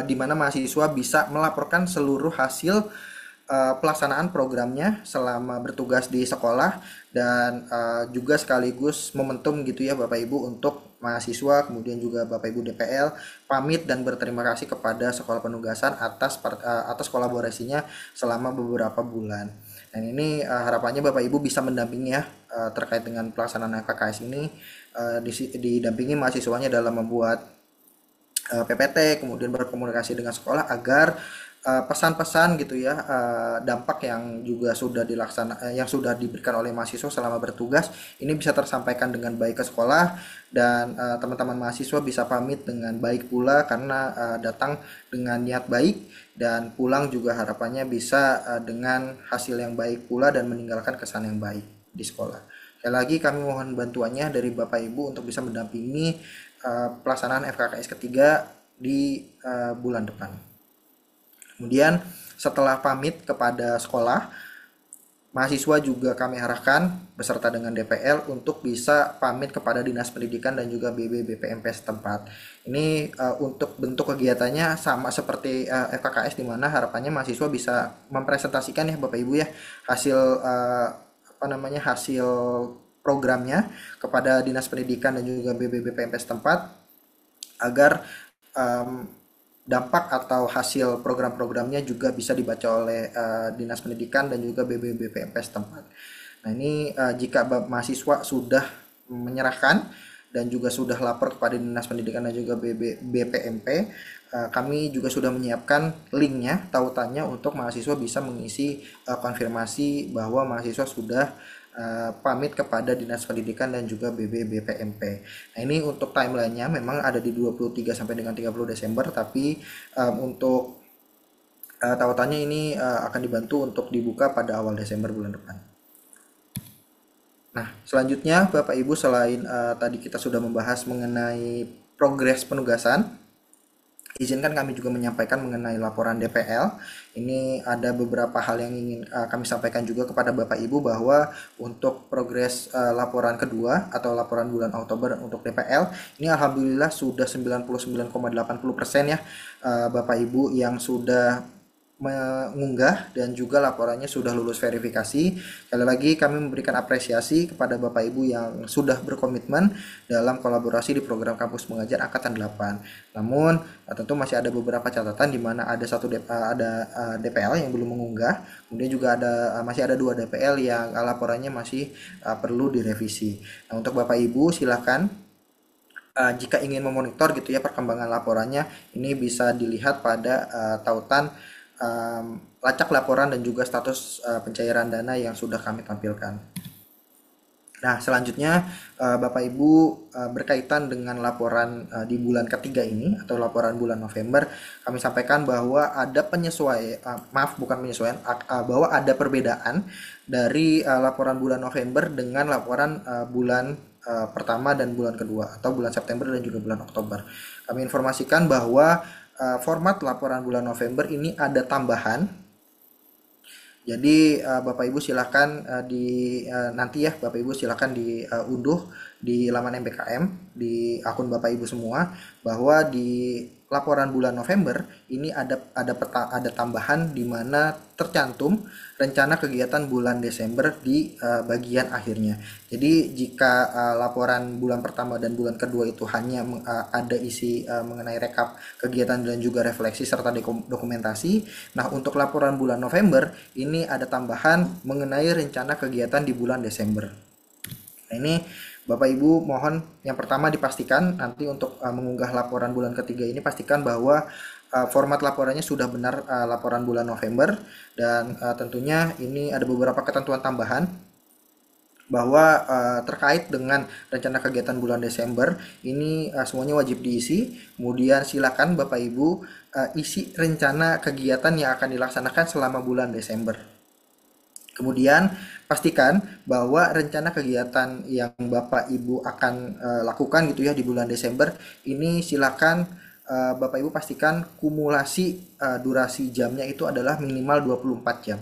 di mana mahasiswa bisa melaporkan seluruh hasil pelaksanaan programnya selama bertugas di sekolah, dan juga sekaligus momentum gitu ya Bapak Ibu untuk mahasiswa, kemudian juga Bapak Ibu DPL pamit dan berterima kasih kepada sekolah penugasan atas kolaborasinya selama beberapa bulan. Dan ini harapannya Bapak Ibu bisa mendampingi ya terkait dengan pelaksanaan FKKS ini, didampingi mahasiswanya dalam membuat PPT, kemudian berkomunikasi dengan sekolah agar pesan-pesan gitu ya, dampak yang juga sudah yang sudah diberikan oleh mahasiswa selama bertugas ini bisa tersampaikan dengan baik ke sekolah, dan teman-teman mahasiswa bisa pamit dengan baik pula karena datang dengan niat baik, dan pulang juga harapannya bisa dengan hasil yang baik pula dan meninggalkan kesan yang baik di sekolah. Sekali lagi kami mohon bantuannya dari Bapak Ibu untuk bisa mendampingi pelaksanaan FKKS ketiga di bulan depan. Kemudian setelah pamit kepada sekolah, mahasiswa juga kami arahkan beserta dengan DPL untuk bisa pamit kepada Dinas Pendidikan dan juga BB BPMP setempat. Ini untuk bentuk kegiatannya sama seperti FKKS, di mana harapannya mahasiswa bisa mempresentasikan ya Bapak Ibu ya hasil hasil programnya kepada Dinas Pendidikan dan juga BB BPMP setempat, agar dampak atau hasil program-programnya juga bisa dibaca oleh Dinas Pendidikan dan juga BB BPMP setempat. Nah, ini jika mahasiswa sudah menyerahkan dan juga sudah lapor kepada Dinas Pendidikan dan juga BPMP, kami juga sudah menyiapkan linknya, tautannya untuk mahasiswa bisa mengisi konfirmasi bahwa mahasiswa sudah pamit kepada Dinas Pendidikan dan juga BB BPMP. Nah, ini untuk timelinenya memang ada di 23 sampai dengan 30 Desember, tapi untuk tautannya ini akan dibantu untuk dibuka pada awal Desember bulan depan. Nah, selanjutnya Bapak Ibu, selain tadi kita sudah membahas mengenai progres penugasan, izinkan kami juga menyampaikan mengenai laporan DPL. Ini ada beberapa hal yang ingin kami sampaikan juga kepada Bapak Ibu, bahwa untuk progres laporan kedua atau laporan bulan Oktober untuk DPL ini alhamdulillah sudah 99,80% ya Bapak Ibu yang sudah mengunggah dan juga laporannya sudah lulus verifikasi. Sekali lagi kami memberikan apresiasi kepada Bapak Ibu yang sudah berkomitmen dalam kolaborasi di program kampus mengajar angkatan 8. Namun tentu masih ada beberapa catatan di mana ada DPL yang belum mengunggah, kemudian juga masih ada 2 DPL yang laporannya masih perlu direvisi. Nah, untuk Bapak Ibu silakan jika ingin memonitor gitu ya perkembangan laporannya, ini bisa dilihat pada tautan lacak laporan dan juga status pencairan dana yang sudah kami tampilkan. Nah, selanjutnya Bapak Ibu berkaitan dengan laporan di bulan ketiga ini atau laporan bulan November, kami sampaikan bahwa ada bahwa ada perbedaan dari laporan bulan November dengan laporan bulan pertama dan bulan kedua atau bulan September dan juga bulan Oktober. Kami informasikan bahwa format laporan bulan November ini ada tambahan. Jadi Bapak Ibu silakan nanti ya Bapak Ibu silakan diunduh di laman MBKM di akun Bapak Ibu semua, bahwa di laporan bulan November ini ada tambahan di mana tercantum rencana kegiatan bulan Desember di bagian akhirnya. Jadi jika laporan bulan pertama dan bulan kedua itu hanya ada isi mengenai rekap kegiatan dan juga refleksi serta dokumentasi. Nah, untuk laporan bulan November ini ada tambahan mengenai rencana kegiatan di bulan Desember. Nah, ini Bapak Ibu mohon yang pertama dipastikan nanti untuk mengunggah laporan bulan ketiga ini pastikan bahwa format laporannya sudah benar laporan bulan November, dan tentunya ini ada beberapa ketentuan tambahan bahwa terkait dengan rencana kegiatan bulan Desember ini semuanya wajib diisi. Kemudian silakan Bapak Ibu isi rencana kegiatan yang akan dilaksanakan selama bulan Desember. Kemudian pastikan bahwa rencana kegiatan yang Bapak Ibu akan lakukan gitu ya di bulan Desember ini, silakan Bapak Ibu pastikan kumulasi durasi jamnya itu adalah minimal 24 jam.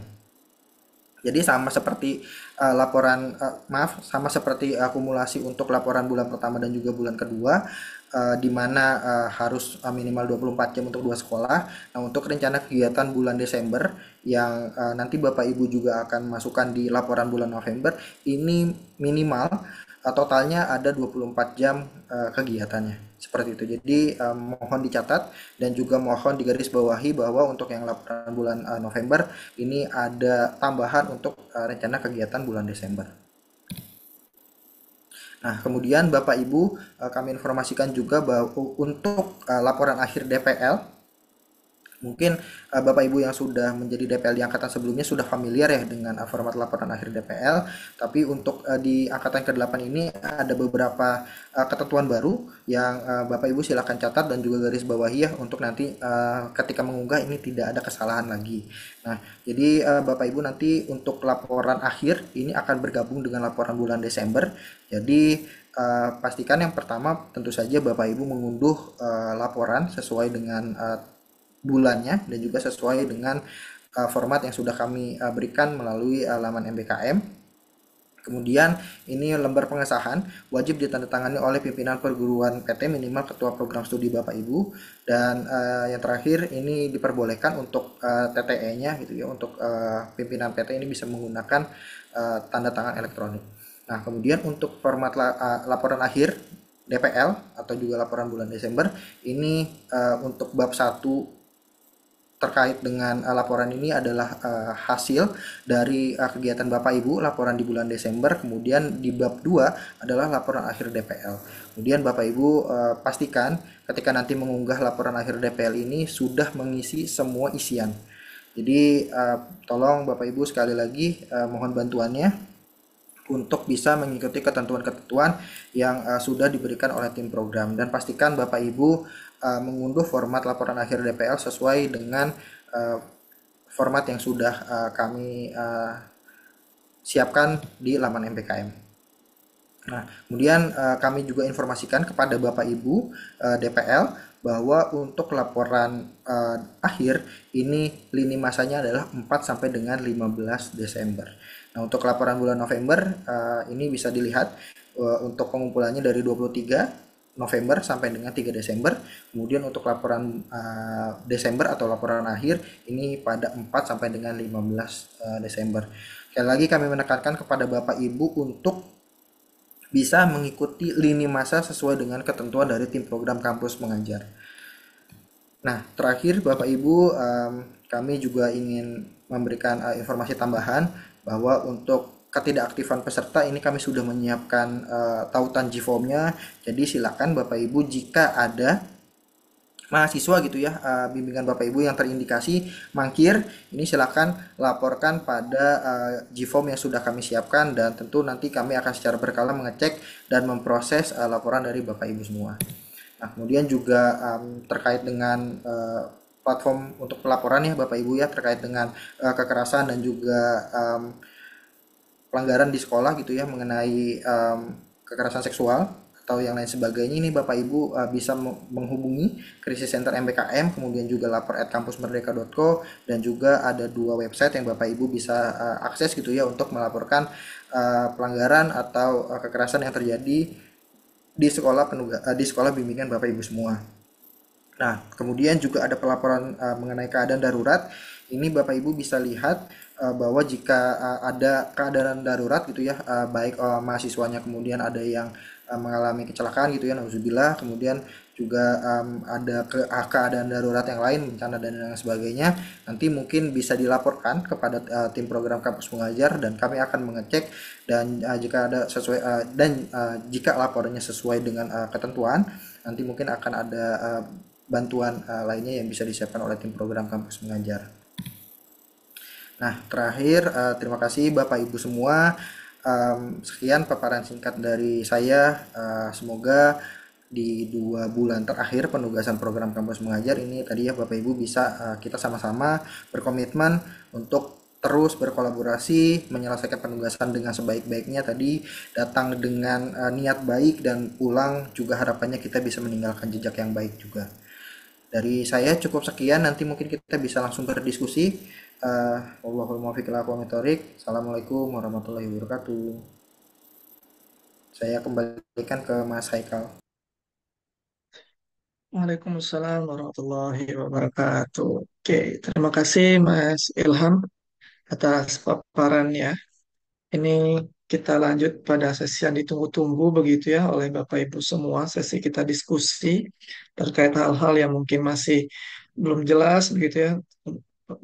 Jadi sama seperti sama seperti akumulasi untuk laporan bulan pertama dan juga bulan kedua, di mana harus minimal 24 jam untuk 2 sekolah. Nah, untuk rencana kegiatan bulan Desember yang nanti Bapak Ibu juga akan masukkan di laporan bulan November, ini minimal totalnya ada 24 jam kegiatannya. Seperti itu. Jadi mohon dicatat dan juga mohon digarisbawahi bahwa untuk yang laporan bulan November ini ada tambahan untuk rencana kegiatan bulan Desember. Nah, kemudian Bapak Ibu kami informasikan juga bahwa untuk laporan akhir DPL, mungkin Bapak Ibu yang sudah menjadi DPL di angkatan sebelumnya sudah familiar ya dengan format laporan akhir DPL. Tapi untuk di angkatan ke-8 ini ada beberapa ketentuan baru yang Bapak Ibu silakan catat dan juga garis bawahi ya, untuk nanti ketika mengunggah ini tidak ada kesalahan lagi. Nah, jadi Bapak Ibu nanti untuk laporan akhir ini akan bergabung dengan laporan bulan Desember. Jadi pastikan yang pertama tentu saja Bapak Ibu mengunduh laporan sesuai dengan bulannya dan juga sesuai dengan format yang sudah kami berikan melalui laman MBKM. Kemudian ini lembar pengesahan wajib ditandatangani oleh pimpinan perguruan PT minimal ketua program studi Bapak Ibu, dan yang terakhir ini diperbolehkan untuk TTE-nya gitu ya, untuk pimpinan PT ini bisa menggunakan tanda tangan elektronik. Nah, kemudian untuk format laporan akhir DPL atau juga laporan bulan Desember ini untuk bab 1 terkait dengan laporan ini adalah hasil dari kegiatan Bapak Ibu laporan di bulan Desember. Kemudian di bab 2 adalah laporan akhir DPL. Kemudian Bapak Ibu pastikan ketika nanti mengunggah laporan akhir DPL ini sudah mengisi semua isian. Jadi tolong Bapak Ibu sekali lagi mohon bantuannya untuk bisa mengikuti ketentuan-ketentuan yang sudah diberikan oleh tim program, dan pastikan Bapak Ibu mengunduh format laporan akhir DPL sesuai dengan format yang sudah kami siapkan di laman MBKM. Nah, kemudian kami juga informasikan kepada Bapak Ibu DPL bahwa untuk laporan akhir ini lini masanya adalah 4 sampai dengan 15 Desember. Nah, untuk laporan bulan November ini bisa dilihat untuk pengumpulannya dari 23 November sampai dengan 3 Desember. Kemudian untuk laporan Desember atau laporan akhir ini pada 4 sampai dengan 15 Desember. Sekali lagi kami menekankan kepada Bapak Ibu untuk bisa mengikuti lini masa sesuai dengan ketentuan dari tim program kampus mengajar. Nah, terakhir Bapak Ibu kami juga ingin memberikan informasi tambahan bahwa untuk ketidakaktifan peserta ini kami sudah menyiapkan tautan G-form-nya. Jadi silakan Bapak Ibu jika ada mahasiswa gitu ya bimbingan Bapak Ibu yang terindikasi mangkir, ini silakan laporkan pada G-form yang sudah kami siapkan, dan tentu nanti kami akan secara berkala mengecek dan memproses laporan dari Bapak Ibu semua. Nah, kemudian juga terkait dengan platform untuk pelaporan ya Bapak Ibu ya, terkait dengan kekerasan dan juga pelanggaran di sekolah gitu ya mengenai kekerasan seksual atau yang lain sebagainya, ini Bapak Ibu bisa menghubungi Krisis Center MBKM, kemudian juga lapor@kampusmerdeka.co, dan juga ada 2 website yang Bapak Ibu bisa akses gitu ya untuk melaporkan pelanggaran atau kekerasan yang terjadi di sekolah bimbingan Bapak Ibu semua. Nah, kemudian juga ada pelaporan mengenai keadaan darurat. Ini Bapak Ibu bisa lihat bahwa jika ada keadaan darurat gitu ya, baik mahasiswanya kemudian ada yang mengalami kecelakaan gitu ya, nauzubillah, kemudian juga ada keadaan darurat yang lain, bencana dan lain sebagainya, nanti mungkin bisa dilaporkan kepada tim program kampus mengajar dan kami akan mengecek dan jika ada sesuai jika laporannya sesuai dengan ketentuan, nanti mungkin akan ada bantuan lainnya yang bisa disiapkan oleh tim program kampus mengajar. Nah, terakhir terima kasih Bapak Ibu semua. Sekian paparan singkat dari saya. Semoga di 2 bulan terakhir penugasan program kampus mengajar ini tadi ya Bapak Ibu bisa kita sama-sama berkomitmen untuk terus berkolaborasi menyelesaikan penugasan dengan sebaik-baiknya, tadi datang dengan niat baik dan pulang juga harapannya kita bisa meninggalkan jejak yang baik juga. Dari saya cukup sekian, nanti mungkin kita bisa langsung berdiskusi. Wallahul muwaffiq ila aqwamit thoriq. Assalamualaikum warahmatullahi wabarakatuh. Saya kembalikan ke Mas Haikal. Waalaikumsalam warahmatullahi wabarakatuh. Oke, terima kasih Mas Ilham atas paparannya. Ini kita lanjut pada sesi yang ditunggu-tunggu begitu ya oleh Bapak Ibu semua. Sesi kita diskusi terkait hal-hal yang mungkin masih belum jelas begitu ya.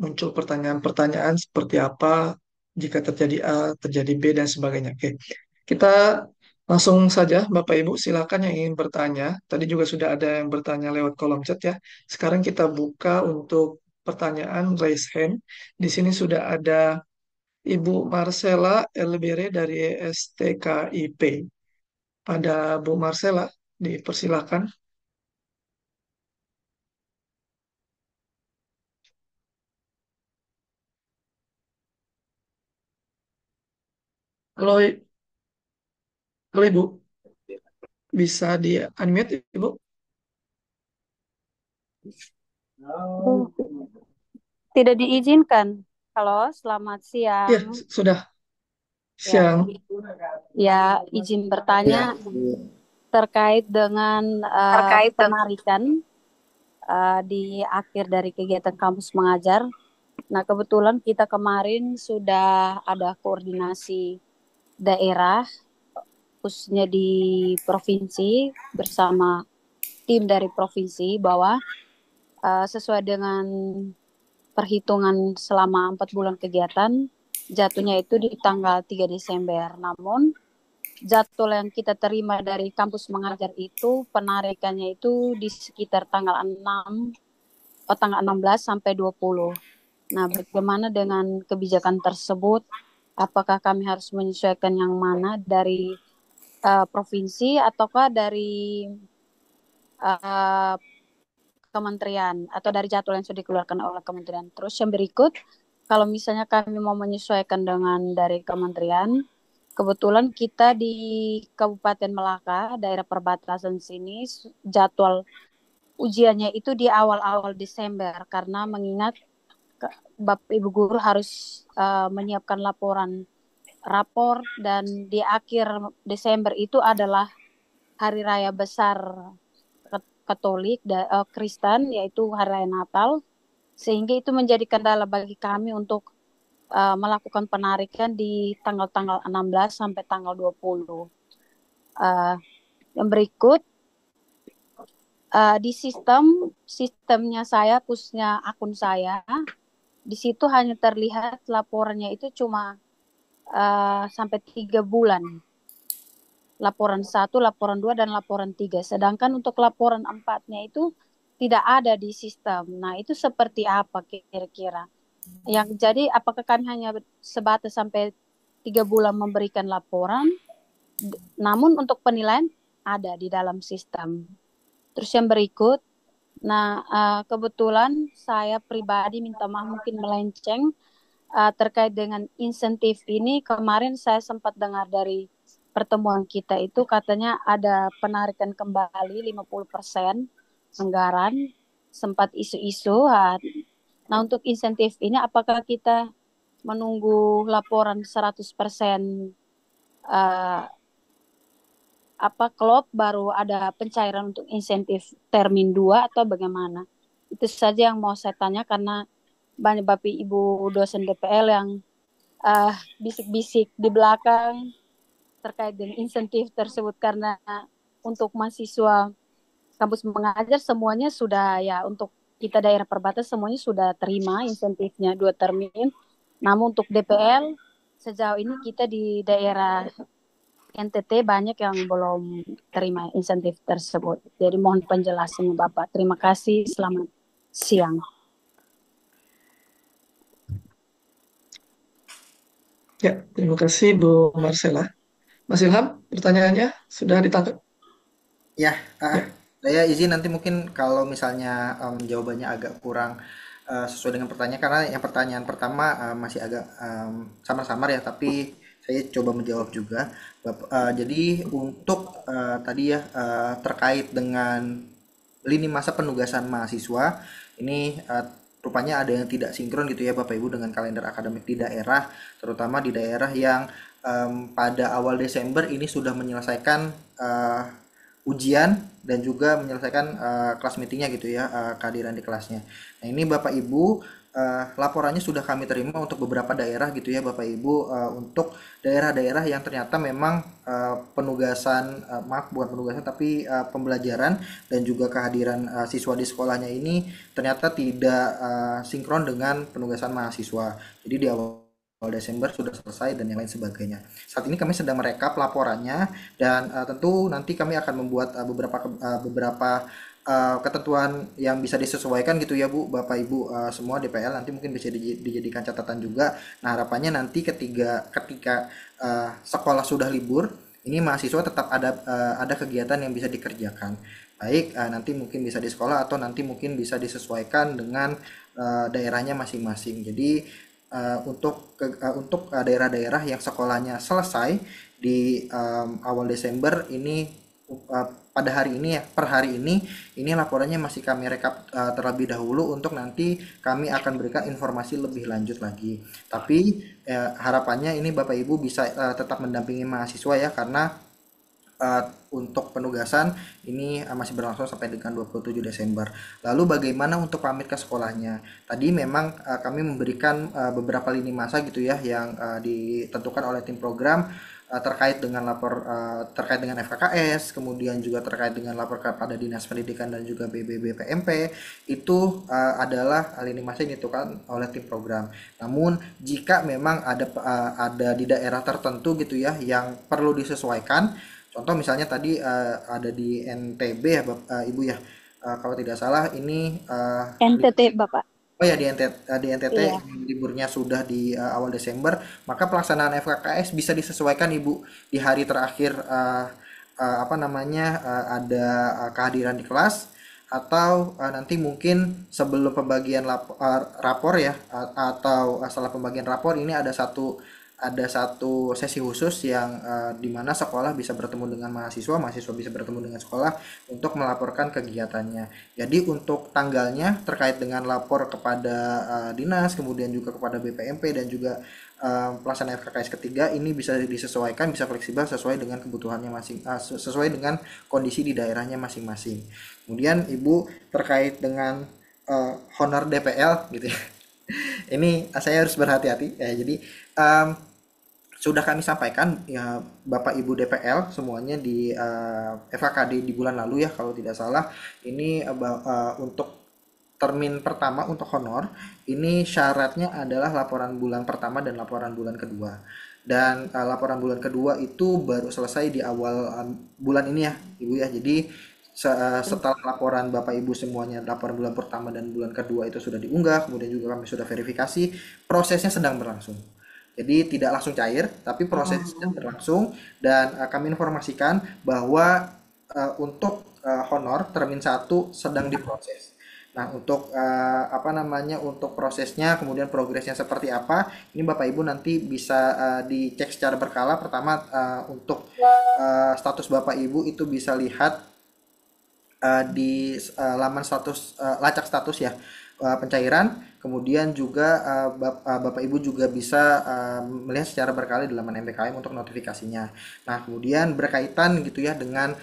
Muncul pertanyaan-pertanyaan seperti apa jika terjadi A, terjadi B dan sebagainya. Oke, kita langsung saja Bapak Ibu silakan yang ingin bertanya. Tadi juga sudah ada yang bertanya lewat kolom chat ya. Sekarang kita buka untuk pertanyaan raise hand. Di sini sudah ada Ibu Marcella Elbere dari STKIP. Pada Bu Marcella, dipersilakan. Halo, halo Ibu, bisa di-unmute Ibu? Tidak diizinkan. Halo, selamat Ya, siang. sudah Ya, siang. ya izin bertanya terkait dengan penarikan di akhir dari kegiatan kampus mengajar. Nah, kebetulan kita kemarin sudah ada koordinasi daerah, khususnya di provinsi bersama tim dari provinsi bahwa sesuai dengan perhitungan selama 4 bulan kegiatan jatuhnya itu di tanggal 3 Desember. Namun jadwal yang kita terima dari kampus mengajar itu penarikannya itu di sekitar tanggal 6 tanggal 16 sampai 20. Nah, bagaimana dengan kebijakan tersebut? Apakah kami harus menyesuaikan yang mana dari provinsi ataukah dari uh, kementerian atau dari jadwal yang sudah dikeluarkan oleh kementerian? Terus yang berikut, kalau misalnya kami mau menyesuaikan dengan dari kementerian, kebetulan kita di Kabupaten Melaka, daerah perbatasan sini, jadwal ujiannya itu di awal-awal Desember karena mengingat Bapak Ibu guru harus menyiapkan rapor dan di akhir Desember itu adalah hari raya besar Katolik dan Kristen yaitu hari raya Natal, sehingga itu menjadi kendala bagi kami untuk melakukan penarikan di tanggal-tanggal 16 sampai tanggal 20. Yang berikut di sistemnya saya, khususnya akun saya, di situ hanya terlihat laporannya itu cuma sampai 3 bulan. Laporan 1, laporan 2, dan laporan 3. Sedangkan untuk laporan 4-nya itu tidak ada di sistem. Nah, itu seperti apa kira-kira? Yang jadi apakah kami hanya sebatas sampai 3 bulan memberikan laporan, namun untuk penilaian ada di dalam sistem. Terus yang berikut, nah kebetulan saya pribadi minta maaf mungkin melenceng terkait dengan insentif ini. Kemarin saya sempat dengar dari pertemuan kita itu katanya ada penarikan kembali 50% anggaran, sempat isu-isu. Nah, untuk insentif ini apakah kita menunggu laporan 100% apa klop baru ada pencairan untuk insentif termin 2 atau bagaimana? Itu saja yang mau saya tanya karena banyak Bapak Ibu dosen DPL yang bisik-bisik di belakang terkait dengan insentif tersebut karena untuk mahasiswa kampus mengajar semuanya sudah ya untuk kita daerah perbatas semuanya sudah terima insentifnya 2 termin. Namun untuk DPL sejauh ini kita di daerah NTT banyak yang belum terima insentif tersebut. Jadi mohon penjelasannya Bapak. Terima kasih. Selamat siang. Ya, terima kasih Bu Marcella. Mas Ilham, pertanyaannya sudah ditangkap? Ya, Ya, saya izin nanti mungkin kalau misalnya jawabannya agak kurang sesuai dengan pertanyaan, karena yang pertanyaan pertama masih agak samar-samar ya, tapi saya coba menjawab juga. Jadi untuk tadi ya terkait dengan lini masa penugasan mahasiswa ini rupanya ada yang tidak sinkron gitu ya Bapak Ibu dengan kalender akademik di daerah, terutama di daerah yang pada awal Desember ini sudah menyelesaikan ujian dan juga menyelesaikan kelas meetingnya gitu ya, kehadiran di kelasnya. Nah ini Bapak Ibu laporannya sudah kami terima untuk beberapa daerah gitu ya Bapak Ibu, untuk daerah-daerah yang ternyata memang penugasan maaf bukan penugasan tapi pembelajaran dan juga kehadiran siswa di sekolahnya ini ternyata tidak sinkron dengan penugasan mahasiswa. Jadi di awal Desember sudah selesai dan yang lain sebagainya. Saat ini kami sedang merekap laporannya dan tentu nanti kami akan membuat beberapa ketentuan yang bisa disesuaikan gitu ya Bu, Bapak Ibu semua DPL, nanti mungkin bisa dijadikan catatan juga. Nah harapannya nanti ketika sekolah sudah libur, ini mahasiswa tetap ada kegiatan yang bisa dikerjakan. Baik nanti mungkin bisa di sekolah atau nanti mungkin bisa disesuaikan dengan daerahnya masing-masing. Jadi untuk daerah-daerah yang sekolahnya selesai di awal Desember ini pada hari ini ya, per hari ini laporannya masih kami rekap terlebih dahulu untuk nanti kami akan berikan informasi lebih lanjut lagi. Tapi harapannya ini Bapak Ibu bisa tetap mendampingi mahasiswa ya, karena untuk penugasan ini masih berlangsung sampai dengan 27 Desember. Lalu bagaimana untuk pamit ke sekolahnya? Tadi memang kami memberikan beberapa lini masa gitu ya yang ditentukan oleh tim program terkait dengan terkait dengan FKKS, kemudian juga terkait dengan lapor kepada Dinas Pendidikan dan juga BPMP, itu adalah lini masa yang ditentukan oleh tim program. Namun jika memang ada di daerah tertentu gitu ya yang perlu disesuaikan. Contoh misalnya tadi ada di NTB ya Ibu ya, kalau tidak salah ini NTT Bapak. oh ya di NTT Iya. liburnya sudah di awal Desember, maka pelaksanaan FKKS bisa disesuaikan Ibu di hari terakhir apa namanya ada kehadiran di kelas, atau nanti mungkin sebelum pembagian rapor ya, atau setelah pembagian rapor ini ada satu sesi khusus yang di mana sekolah bisa bertemu dengan mahasiswa, mahasiswa bisa bertemu dengan sekolah untuk melaporkan kegiatannya. Jadi untuk tanggalnya terkait dengan lapor kepada dinas, kemudian juga kepada BPMP dan juga pelaksanaan FKKS ketiga ini bisa disesuaikan, bisa fleksibel sesuai dengan kebutuhannya sesuai dengan kondisi di daerahnya masing-masing. Kemudian Ibu terkait dengan honor DPL gitu ya. Ini saya harus berhati-hati ya. Jadi sudah kami sampaikan ya Bapak Ibu DPL semuanya di FKKD di bulan lalu ya kalau tidak salah. Ini untuk termin pertama untuk honor ini syaratnya adalah laporan bulan pertama dan laporan bulan kedua. Dan laporan bulan kedua itu baru selesai di awal bulan ini ya Ibu ya. Jadi setelah laporan Bapak Ibu semuanya, laporan bulan pertama dan bulan kedua itu sudah diunggah, kemudian juga kami sudah verifikasi, prosesnya sedang berlangsung. Jadi tidak langsung cair, tapi prosesnya sedang berlangsung dan kami informasikan bahwa untuk honor termin 1 sedang diproses. Nah, untuk apa namanya untuk prosesnya kemudian progresnya seperti apa, ini Bapak Ibu nanti bisa dicek secara berkala. Pertama untuk status Bapak Ibu itu bisa lihat di laman status lacak status ya pencairan. Kemudian juga Bapak Ibu juga bisa melihat secara berkala di laman MBKM untuk notifikasinya. Nah, kemudian berkaitan gitu ya dengan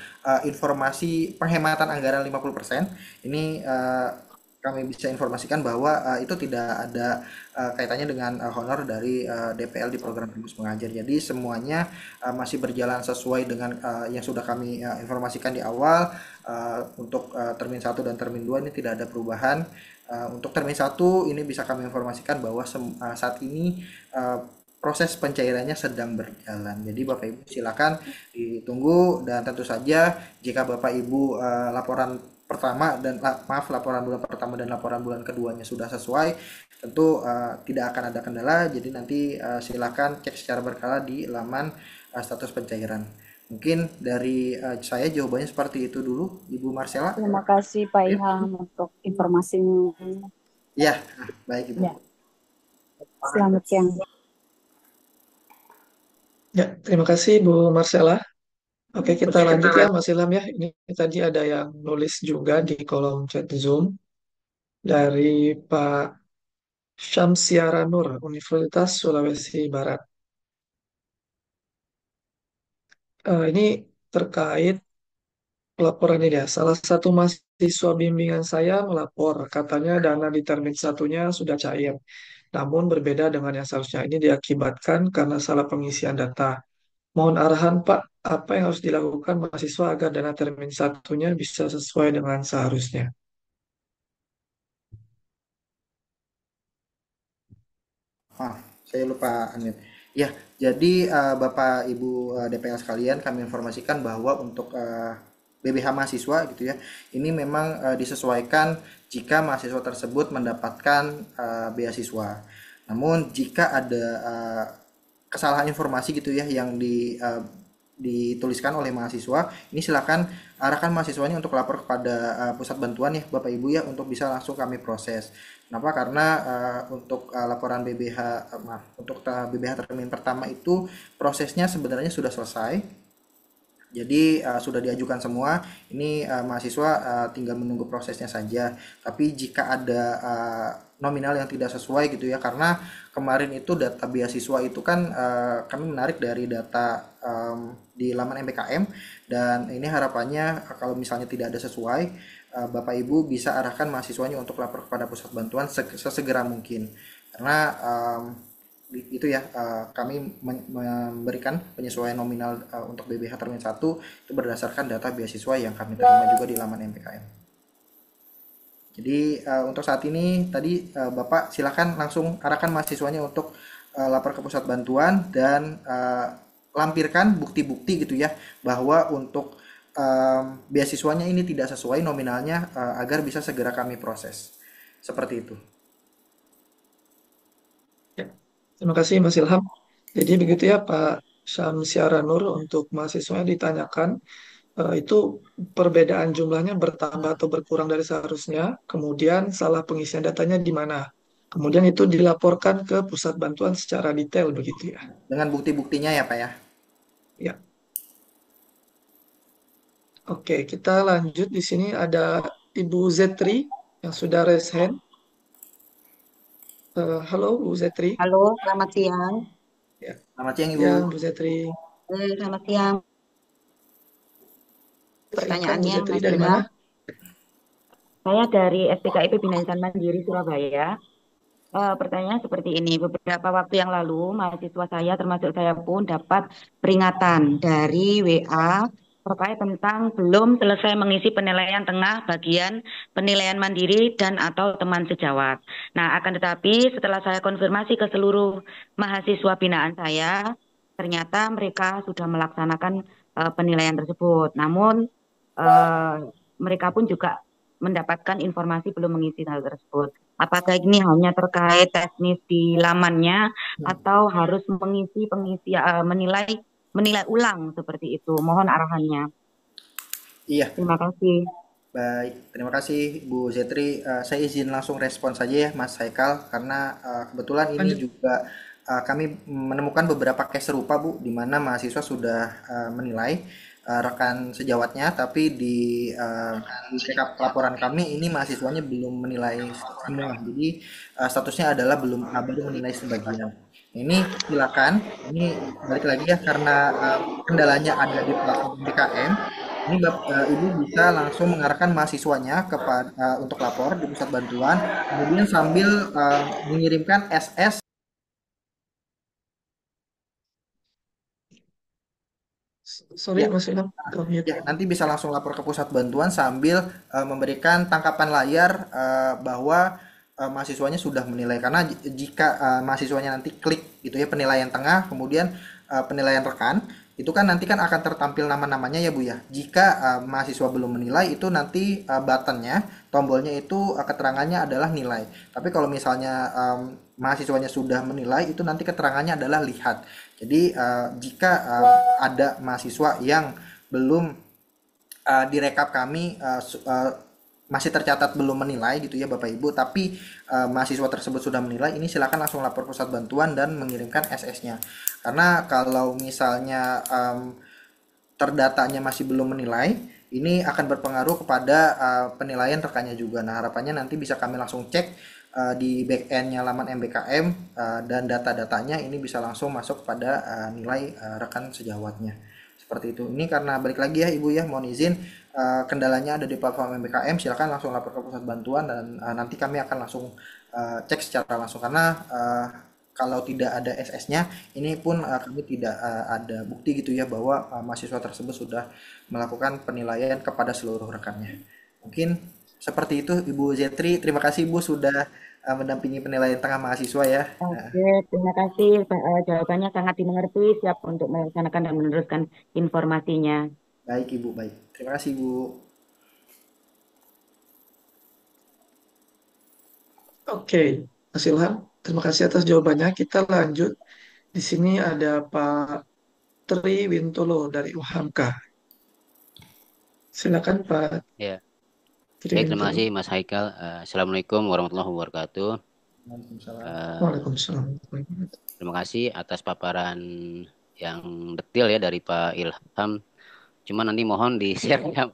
informasi penghematan anggaran 50%, ini kami bisa informasikan bahwa itu tidak ada kaitannya dengan honor dari DPL di program Kampus Mengajar. Jadi semuanya masih berjalan sesuai dengan yang sudah kami informasikan di awal. Untuk termin 1 dan termin 2 ini tidak ada perubahan. Untuk termin 1 ini bisa kami informasikan bahwa saat ini proses pencairannya sedang berjalan. Jadi Bapak Ibu silakan ditunggu, dan tentu saja jika Bapak Ibu laporan pertama dan laporan bulan pertama dan laporan bulan keduanya sudah sesuai, tentu tidak akan ada kendala. Jadi nanti silakan cek secara berkala di laman status pencairan. Mungkin dari saya jawabannya seperti itu dulu, Ibu Marcella. Terima kasih Pak Ilham untuk informasinya. Ya, baik Ibu. Ya. Selamat siang. Ya, terima kasih Bu Marcella. Oke, kita lanjut ya Mas Ilham ya. Ini tadi ada yang nulis juga di kolom chat Zoom dari Pak Syamsiara Nur, Universitas Sulawesi Barat. Ini terkait laporan ini ya. Salah satu mahasiswa bimbingan saya melapor, katanya dana di termin satunya sudah cair. Namun berbeda dengan yang seharusnya. Ini diakibatkan karena salah pengisian data. Mohon arahan Pak, apa yang harus dilakukan mahasiswa agar dana termin satunya bisa sesuai dengan seharusnya? Saya lupa unmute. Ya, jadi Bapak Ibu DPL sekalian, kami informasikan bahwa untuk BBH mahasiswa gitu ya, ini memang disesuaikan jika mahasiswa tersebut mendapatkan beasiswa. Namun jika ada kesalahan informasi gitu ya yang dituliskan oleh mahasiswa, ini silakan arahkan mahasiswanya untuk lapor kepada pusat bantuan ya Bapak Ibu ya, untuk bisa langsung kami proses. Kenapa? Karena untuk laporan BBH untuk BBH termin pertama itu prosesnya sebenarnya sudah selesai. Jadi sudah diajukan semua. Ini mahasiswa tinggal menunggu prosesnya saja. Tapi jika ada nominal yang tidak sesuai gitu ya, karena kemarin itu data beasiswa itu kan kami menarik dari data di laman MBKM, dan ini harapannya kalau misalnya tidak ada sesuai, Bapak Ibu bisa arahkan mahasiswanya untuk lapor kepada pusat bantuan sesegera mungkin. Karena itu ya, kami memberikan penyesuaian nominal untuk BBH termin 1 itu berdasarkan data beasiswa yang kami terima juga di laman MPKM. Jadi untuk saat ini tadi Bapak silakan langsung arahkan mahasiswanya untuk lapor ke pusat bantuan, dan lampirkan bukti-bukti gitu ya, bahwa untuk beasiswanya ini tidak sesuai nominalnya, agar bisa segera kami proses. Seperti itu. Terima kasih Mas Ilham. Jadi begitu ya Pak Syamsiara Nur, untuk mahasiswanya ditanyakan itu perbedaan jumlahnya bertambah atau berkurang dari seharusnya, kemudian salah pengisian datanya di mana. Kemudian itu dilaporkan ke pusat bantuan secara detail begitu ya. Dengan bukti-buktinya ya Pak ya. Ya. Oke, kita lanjut. Di sini ada Ibu Zetri yang sudah raise hand. Halo Bu Zetri. Halo, selamat siang. Ya, Selamat siang Ibu. ya Bu Zetri. Selamat siang. Silakan Bu Pertanyaannya, Zetri Mas dari Ilham. mana? Saya dari SPKIP Bina Insan Mandiri Surabaya. Pertanyaan seperti ini, beberapa waktu yang lalu mahasiswa saya termasuk saya pun dapat peringatan dari WA terkait tentang belum selesai mengisi penilaian tengah bagian penilaian mandiri dan atau teman sejawat. Nah, akan tetapi setelah saya konfirmasi ke seluruh mahasiswa binaan saya, ternyata mereka sudah melaksanakan penilaian tersebut. Namun mereka pun juga mendapatkan informasi belum mengisi hal tersebut. Apakah ini hanya terkait teknis di lamannya atau harus menilai ulang seperti itu? Mohon arahannya. Iya. Terima kasih. Baik, terima kasih Bu Zetri. Saya izin langsung respon saja ya Mas Haikal, karena kebetulan ini juga kami menemukan beberapa case serupa Bu, di mana mahasiswa sudah menilai rekan sejawatnya, tapi di rekap laporan kami ini mahasiswanya belum menilai semua. Jadi statusnya adalah baru menilai sebagian. Ini silakan, ini balik lagi ya karena kendalanya ada di platform BKM. Ini Ibu bisa langsung mengarahkan mahasiswanya untuk lapor di pusat bantuan, kemudian sambil mengirimkan SS. Sorry, Ya, Mas Ilham. Termute. ya, nanti bisa langsung lapor ke pusat bantuan sambil memberikan tangkapan layar bahwa mahasiswanya sudah menilai. Karena jika mahasiswanya nanti klik gitu ya penilaian tengah, kemudian penilaian rekan, itu kan nanti kan akan tertampil nama-namanya ya Bu ya. Jika mahasiswa belum menilai itu nanti buttonnya, tombolnya itu keterangannya adalah nilai. Tapi kalau misalnya mahasiswanya sudah menilai itu nanti keterangannya adalah lihat. Jadi jika ada mahasiswa yang belum direkap kami masih tercatat belum menilai gitu ya Bapak Ibu, tapi mahasiswa tersebut sudah menilai, ini silakan langsung lapor pusat bantuan dan mengirimkan SS-nya. Karena kalau misalnya terdatanya masih belum menilai, ini akan berpengaruh kepada penilaian rekannya juga. Nah, harapannya nanti bisa kami langsung cek di back-end-nya laman MBKM dan data-datanya ini bisa langsung masuk pada nilai rekan sejawatnya. Seperti itu. Ini karena balik lagi ya Ibu ya, mohon izin kendalanya ada di platform MBKM, silakan langsung lapor ke pusat bantuan dan nanti kami akan langsung cek secara langsung karena kalau tidak ada SS-nya ini pun kami tidak ada bukti gitu ya bahwa mahasiswa tersebut sudah melakukan penilaian kepada seluruh rekannya. Mungkin seperti itu Ibu Zetri, terima kasih Ibu sudah mendampingi penilaian tengah mahasiswa ya. Oke, terima kasih. Jawabannya sangat dimengerti, siap untuk melaksanakan dan meneruskan informasinya. Baik Ibu, baik. Terima kasih Ibu. Oke, Mas Ilham. Terima kasih atas jawabannya. Kita lanjut. Di sini ada Pak Tri Wintolo dari UHAMKA. Silakan Pak Ya, Tri baik, terima Wintolo. kasih Mas Haikal. Assalamualaikum warahmatullahi wabarakatuh. Waalaikumsalam. Eh, Waalaikumsalam. Terima kasih atas paparan yang detail ya dari Pak Ilham. Cuma nanti mohon di-share ya,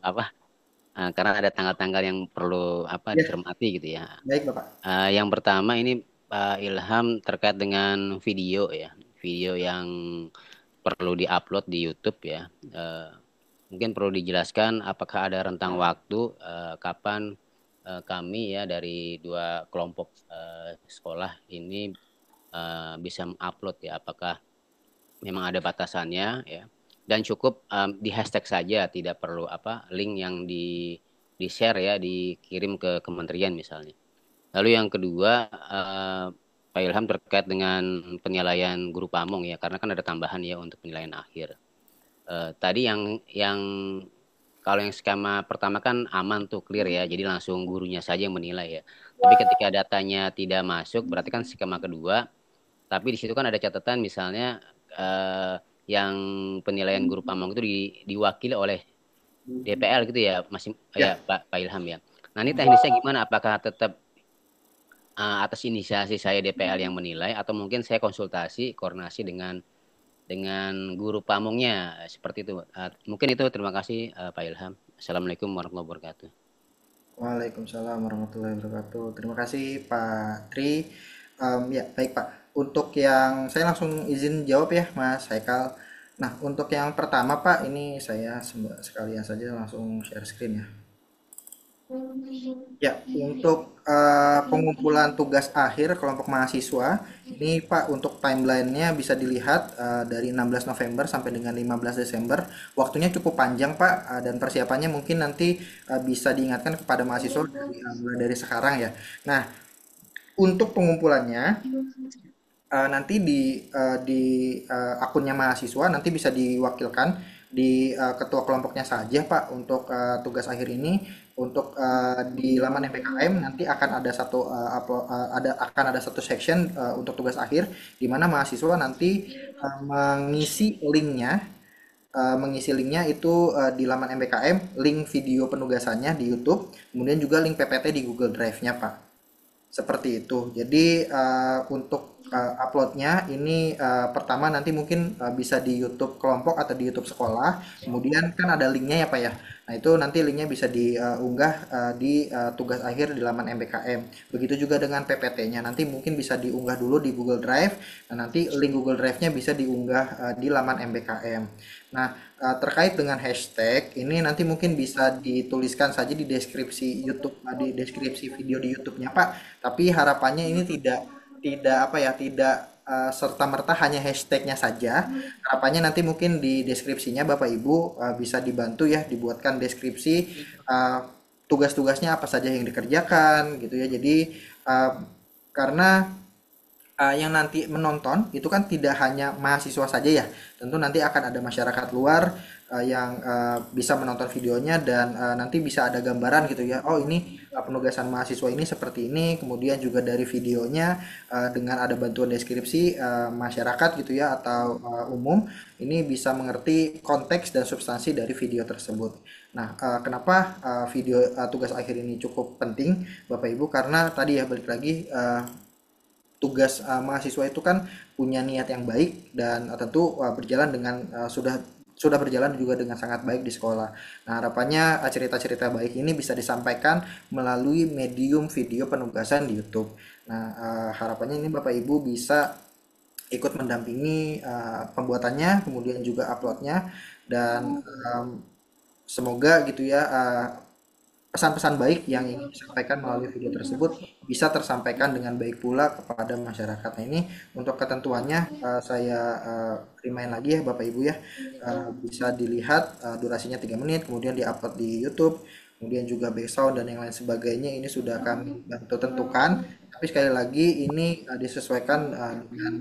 karena ada tanggal-tanggal yang perlu Ya, dicermati gitu ya. baik Bapak. Yang pertama ini Pak Ilham terkait dengan video ya, video yang perlu diupload di YouTube ya. Mungkin perlu dijelaskan apakah ada rentang waktu kapan kami ya dari dua kelompok sekolah ini bisa mengupload ya, apakah memang ada batasannya ya, dan cukup di hashtag saja, tidak perlu link yang di share ya, dikirim ke kementerian misalnya. Lalu yang kedua Pak Ilham terkait dengan penilaian guru pamong ya, karena kan ada tambahan ya untuk penilaian akhir. Tadi yang kalau yang skema pertama kan aman tuh, clear ya, jadi langsung gurunya saja yang menilai ya. Tapi ketika datanya tidak masuk berarti kan skema kedua. Tapi di situ kan ada catatan misalnya yang penilaian guru pamong itu diwakili oleh DPL gitu ya, masih ya Pak Ilham ya. Nah ini teknisnya gimana? Apakah tetap atas inisiasi saya DPL yang menilai atau mungkin saya konsultasi koordinasi dengan guru pamongnya seperti itu. Mungkin itu, terima kasih Pak Ilham. Assalamualaikum warahmatullahi wabarakatuh. Waalaikumsalam warahmatullahi wabarakatuh. Terima kasih Pak Tri. Ya, baik Pak. Untuk yang saya langsung izin jawab ya Mas Haikal. Nah, untuk yang pertama Pak, ini saya sekalian saja langsung share screen ya. Ya, untuk pengumpulan tugas akhir kelompok mahasiswa, ini Pak untuk timelinenya bisa dilihat dari 16 November sampai dengan 15 Desember. Waktunya cukup panjang Pak, dan persiapannya mungkin nanti bisa diingatkan kepada mahasiswa mulai dari sekarang ya. Nah, untuk pengumpulannya nanti di akunnya mahasiswa nanti bisa diwakilkan di ketua kelompoknya saja Pak untuk tugas akhir ini. Untuk di laman MPKM nanti akan ada akan ada satu section untuk tugas akhir di mana mahasiswa nanti mengisi linknya itu di laman MPKM, link video penugasannya di YouTube, kemudian juga link PPT di Google Drive-nya Pak. Seperti itu. Jadi untuk uploadnya ini pertama nanti mungkin bisa di YouTube kelompok atau di YouTube sekolah. Kemudian kan ada linknya ya Pak ya. Nah itu nanti linknya bisa diunggah di tugas akhir di laman MBKM. Begitu juga dengan PPT-nya. Nanti mungkin bisa diunggah dulu di Google Drive. Nah nanti link Google Drive-nya bisa diunggah di laman MBKM. Nah terkait dengan hashtag ini nanti mungkin bisa dituliskan saja di deskripsi YouTube, di deskripsi video di YouTube-nya Pak. Tapi harapannya ini tidak apa ya, tidak serta merta hanya hashtagnya saja. Harapannya nanti mungkin di deskripsinya Bapak Ibu bisa dibantu ya, dibuatkan deskripsi uh, tugas-tugasnya apa saja yang dikerjakan gitu ya. Jadi karena yang nanti menonton itu kan tidak hanya mahasiswa saja ya, tentu nanti akan ada masyarakat luar yang bisa menonton videonya dan nanti bisa ada gambaran gitu ya, oh ini penugasan mahasiswa ini seperti ini, kemudian juga dari videonya dengan ada bantuan deskripsi masyarakat gitu ya atau umum ini bisa mengerti konteks dan substansi dari video tersebut. Nah, kenapa video tugas akhir ini cukup penting Bapak Ibu, karena tadi ya balik lagi tugas mahasiswa itu kan punya niat yang baik dan tentu berjalan dengan sudah berjalan juga dengan sangat baik di sekolah. Nah, harapannya cerita-cerita baik ini bisa disampaikan melalui medium video penugasan di YouTube. Nah, harapannya ini Bapak Ibu bisa ikut mendampingi pembuatannya, kemudian juga uploadnya dan semoga gitu ya pesan-pesan baik yang ingin disampaikan melalui video tersebut bisa tersampaikan dengan baik pula kepada masyarakat. Nah ini untuk ketentuannya saya remind lagi ya Bapak Ibu ya, bisa dilihat durasinya 3 menit, kemudian diupload di YouTube, kemudian juga background dan yang lain sebagainya ini sudah kami bantu tentukan. Tapi sekali lagi ini disesuaikan dengan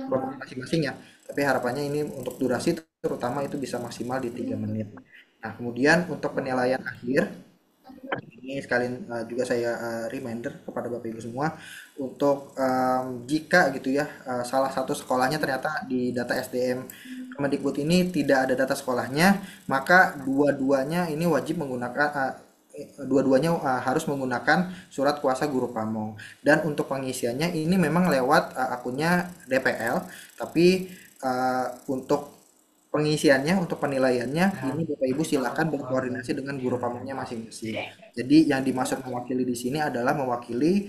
kelompok masing-masing ya. Tapi harapannya ini untuk durasi terutama itu bisa maksimal di 3 menit. Nah, kemudian untuk penilaian akhir, ini sekalian juga saya reminder kepada Bapak Ibu semua untuk jika gitu ya salah satu sekolahnya ternyata di data SDM Kemendikbud ini tidak ada data sekolahnya, maka dua-duanya ini wajib menggunakan dua-duanya harus menggunakan surat kuasa guru pamong. Dan untuk pengisiannya ini memang lewat akunnya DPL, tapi untuk pengisiannya, untuk penilaiannya ini Bapak Ibu silakan berkoordinasi dengan guru pamongnya masing-masing. Jadi yang dimaksud mewakili di sini adalah mewakili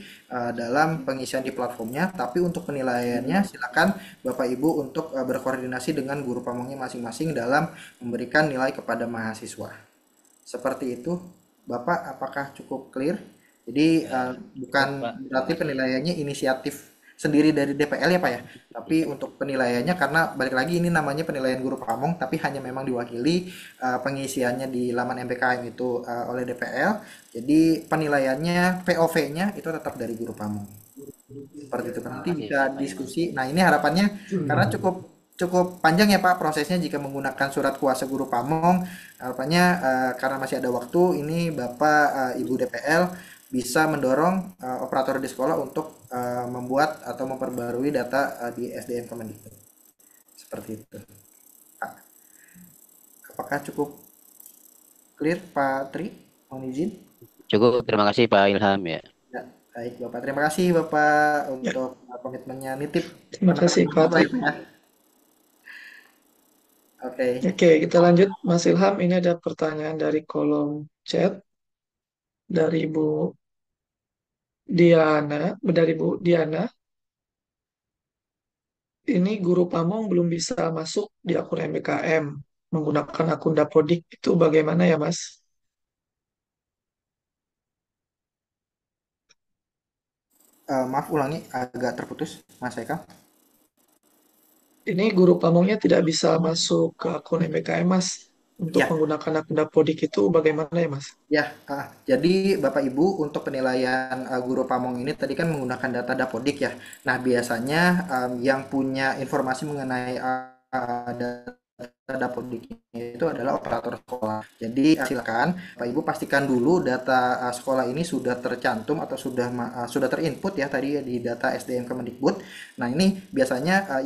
dalam pengisian di platformnya, tapi untuk penilaiannya silakan Bapak Ibu untuk berkoordinasi dengan guru pamongnya masing-masing dalam memberikan nilai kepada mahasiswa. Seperti itu, Bapak, apakah cukup clear? Jadi bukan berarti penilaiannya inisiatif sendiri dari DPL ya Pak ya, tapi untuk penilaiannya karena balik lagi ini namanya penilaian guru pamong, tapi hanya memang diwakili pengisiannya di laman MPKM itu oleh DPL, jadi penilaiannya POV-nya itu tetap dari guru pamong. Seperti itu, nanti bisa diskusi. Nah ini harapannya karena cukup cukup panjang ya Pak prosesnya jika menggunakan surat kuasa guru pamong, harapannya karena masih ada waktu ini Bapak Ibu DPL bisa mendorong operator di sekolah untuk membuat atau memperbarui data di SDM Kemendikbud. Seperti itu. Pak, apakah cukup clear Pak Tri? Mohon izin. Cukup, terima kasih Pak Ilham ya. Ya, baik Bapak. Terima kasih Bapak untuk komitmennya nitip. Terima kasih Pak Tri. Oke. Oke, kita lanjut Mas Ilham. Ini ada pertanyaan dari kolom chat dari Bu Diana. Ini guru pamong belum bisa masuk di akun MBKM menggunakan akun Dapodik, itu bagaimana ya Mas? Maaf ulangi agak terputus Mas Eka. Ini guru pamongnya tidak bisa masuk ke akun MBKM Mas. Untuk Ya. menggunakan akun Dapodik itu bagaimana ya Mas? Ya, jadi Bapak Ibu untuk penilaian guru pamong ini tadi kan menggunakan data Dapodik ya. Nah, biasanya yang punya informasi mengenai data Dapodiknya itu adalah operator sekolah. Jadi silakan Pak Ibu pastikan dulu data sekolah ini sudah tercantum atau sudah terinput ya tadi di data SDM Kemendikbud. Nah, ini biasanya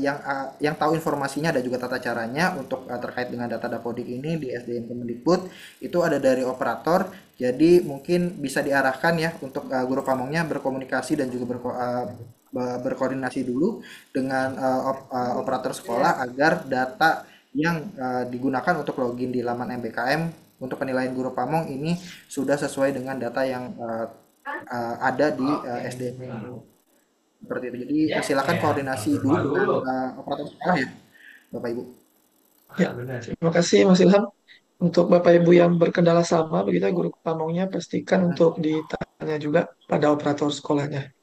yang tahu informasinya ada juga tata caranya untuk terkait dengan data Dapodik ini di SDM Kemendikbud itu ada dari operator. Jadi mungkin bisa diarahkan ya untuk guru pamongnya berkomunikasi dan juga berkoordinasi dulu dengan operator sekolah agar data yang digunakan untuk login di laman MBKM untuk penilaian guru pamong ini sudah sesuai dengan data yang ada di SDM seperti itu. Jadi silakan koordinasi dulu dengan operator sekolah ya, Bapak Ibu. Ya, terima kasih Mas Ilham. Untuk Bapak Ibu yang berkendala sama, begitu ya, guru pamongnya pastikan untuk ditanya juga pada operator sekolahnya.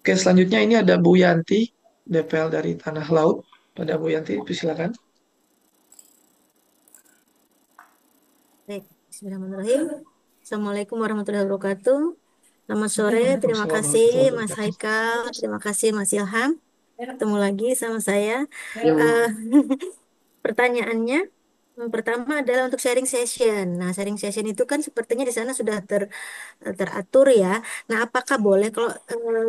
Oke, selanjutnya ini ada Bu Yanti, DPL dari Tanah Laut. Pada Bu Yanti, silakan. Baik, bismillahirrahmanirrahim. Assalamualaikum warahmatullahi wabarakatuh. Selamat sore, terima kasih Mas Haikal, terima kasih Mas Ilham. Ketemu lagi sama saya. Eh, Pertanyaannya, pertama adalah untuk sharing session. Nah, sharing session itu kan sepertinya di sana sudah teratur ya. Nah, apakah boleh kalau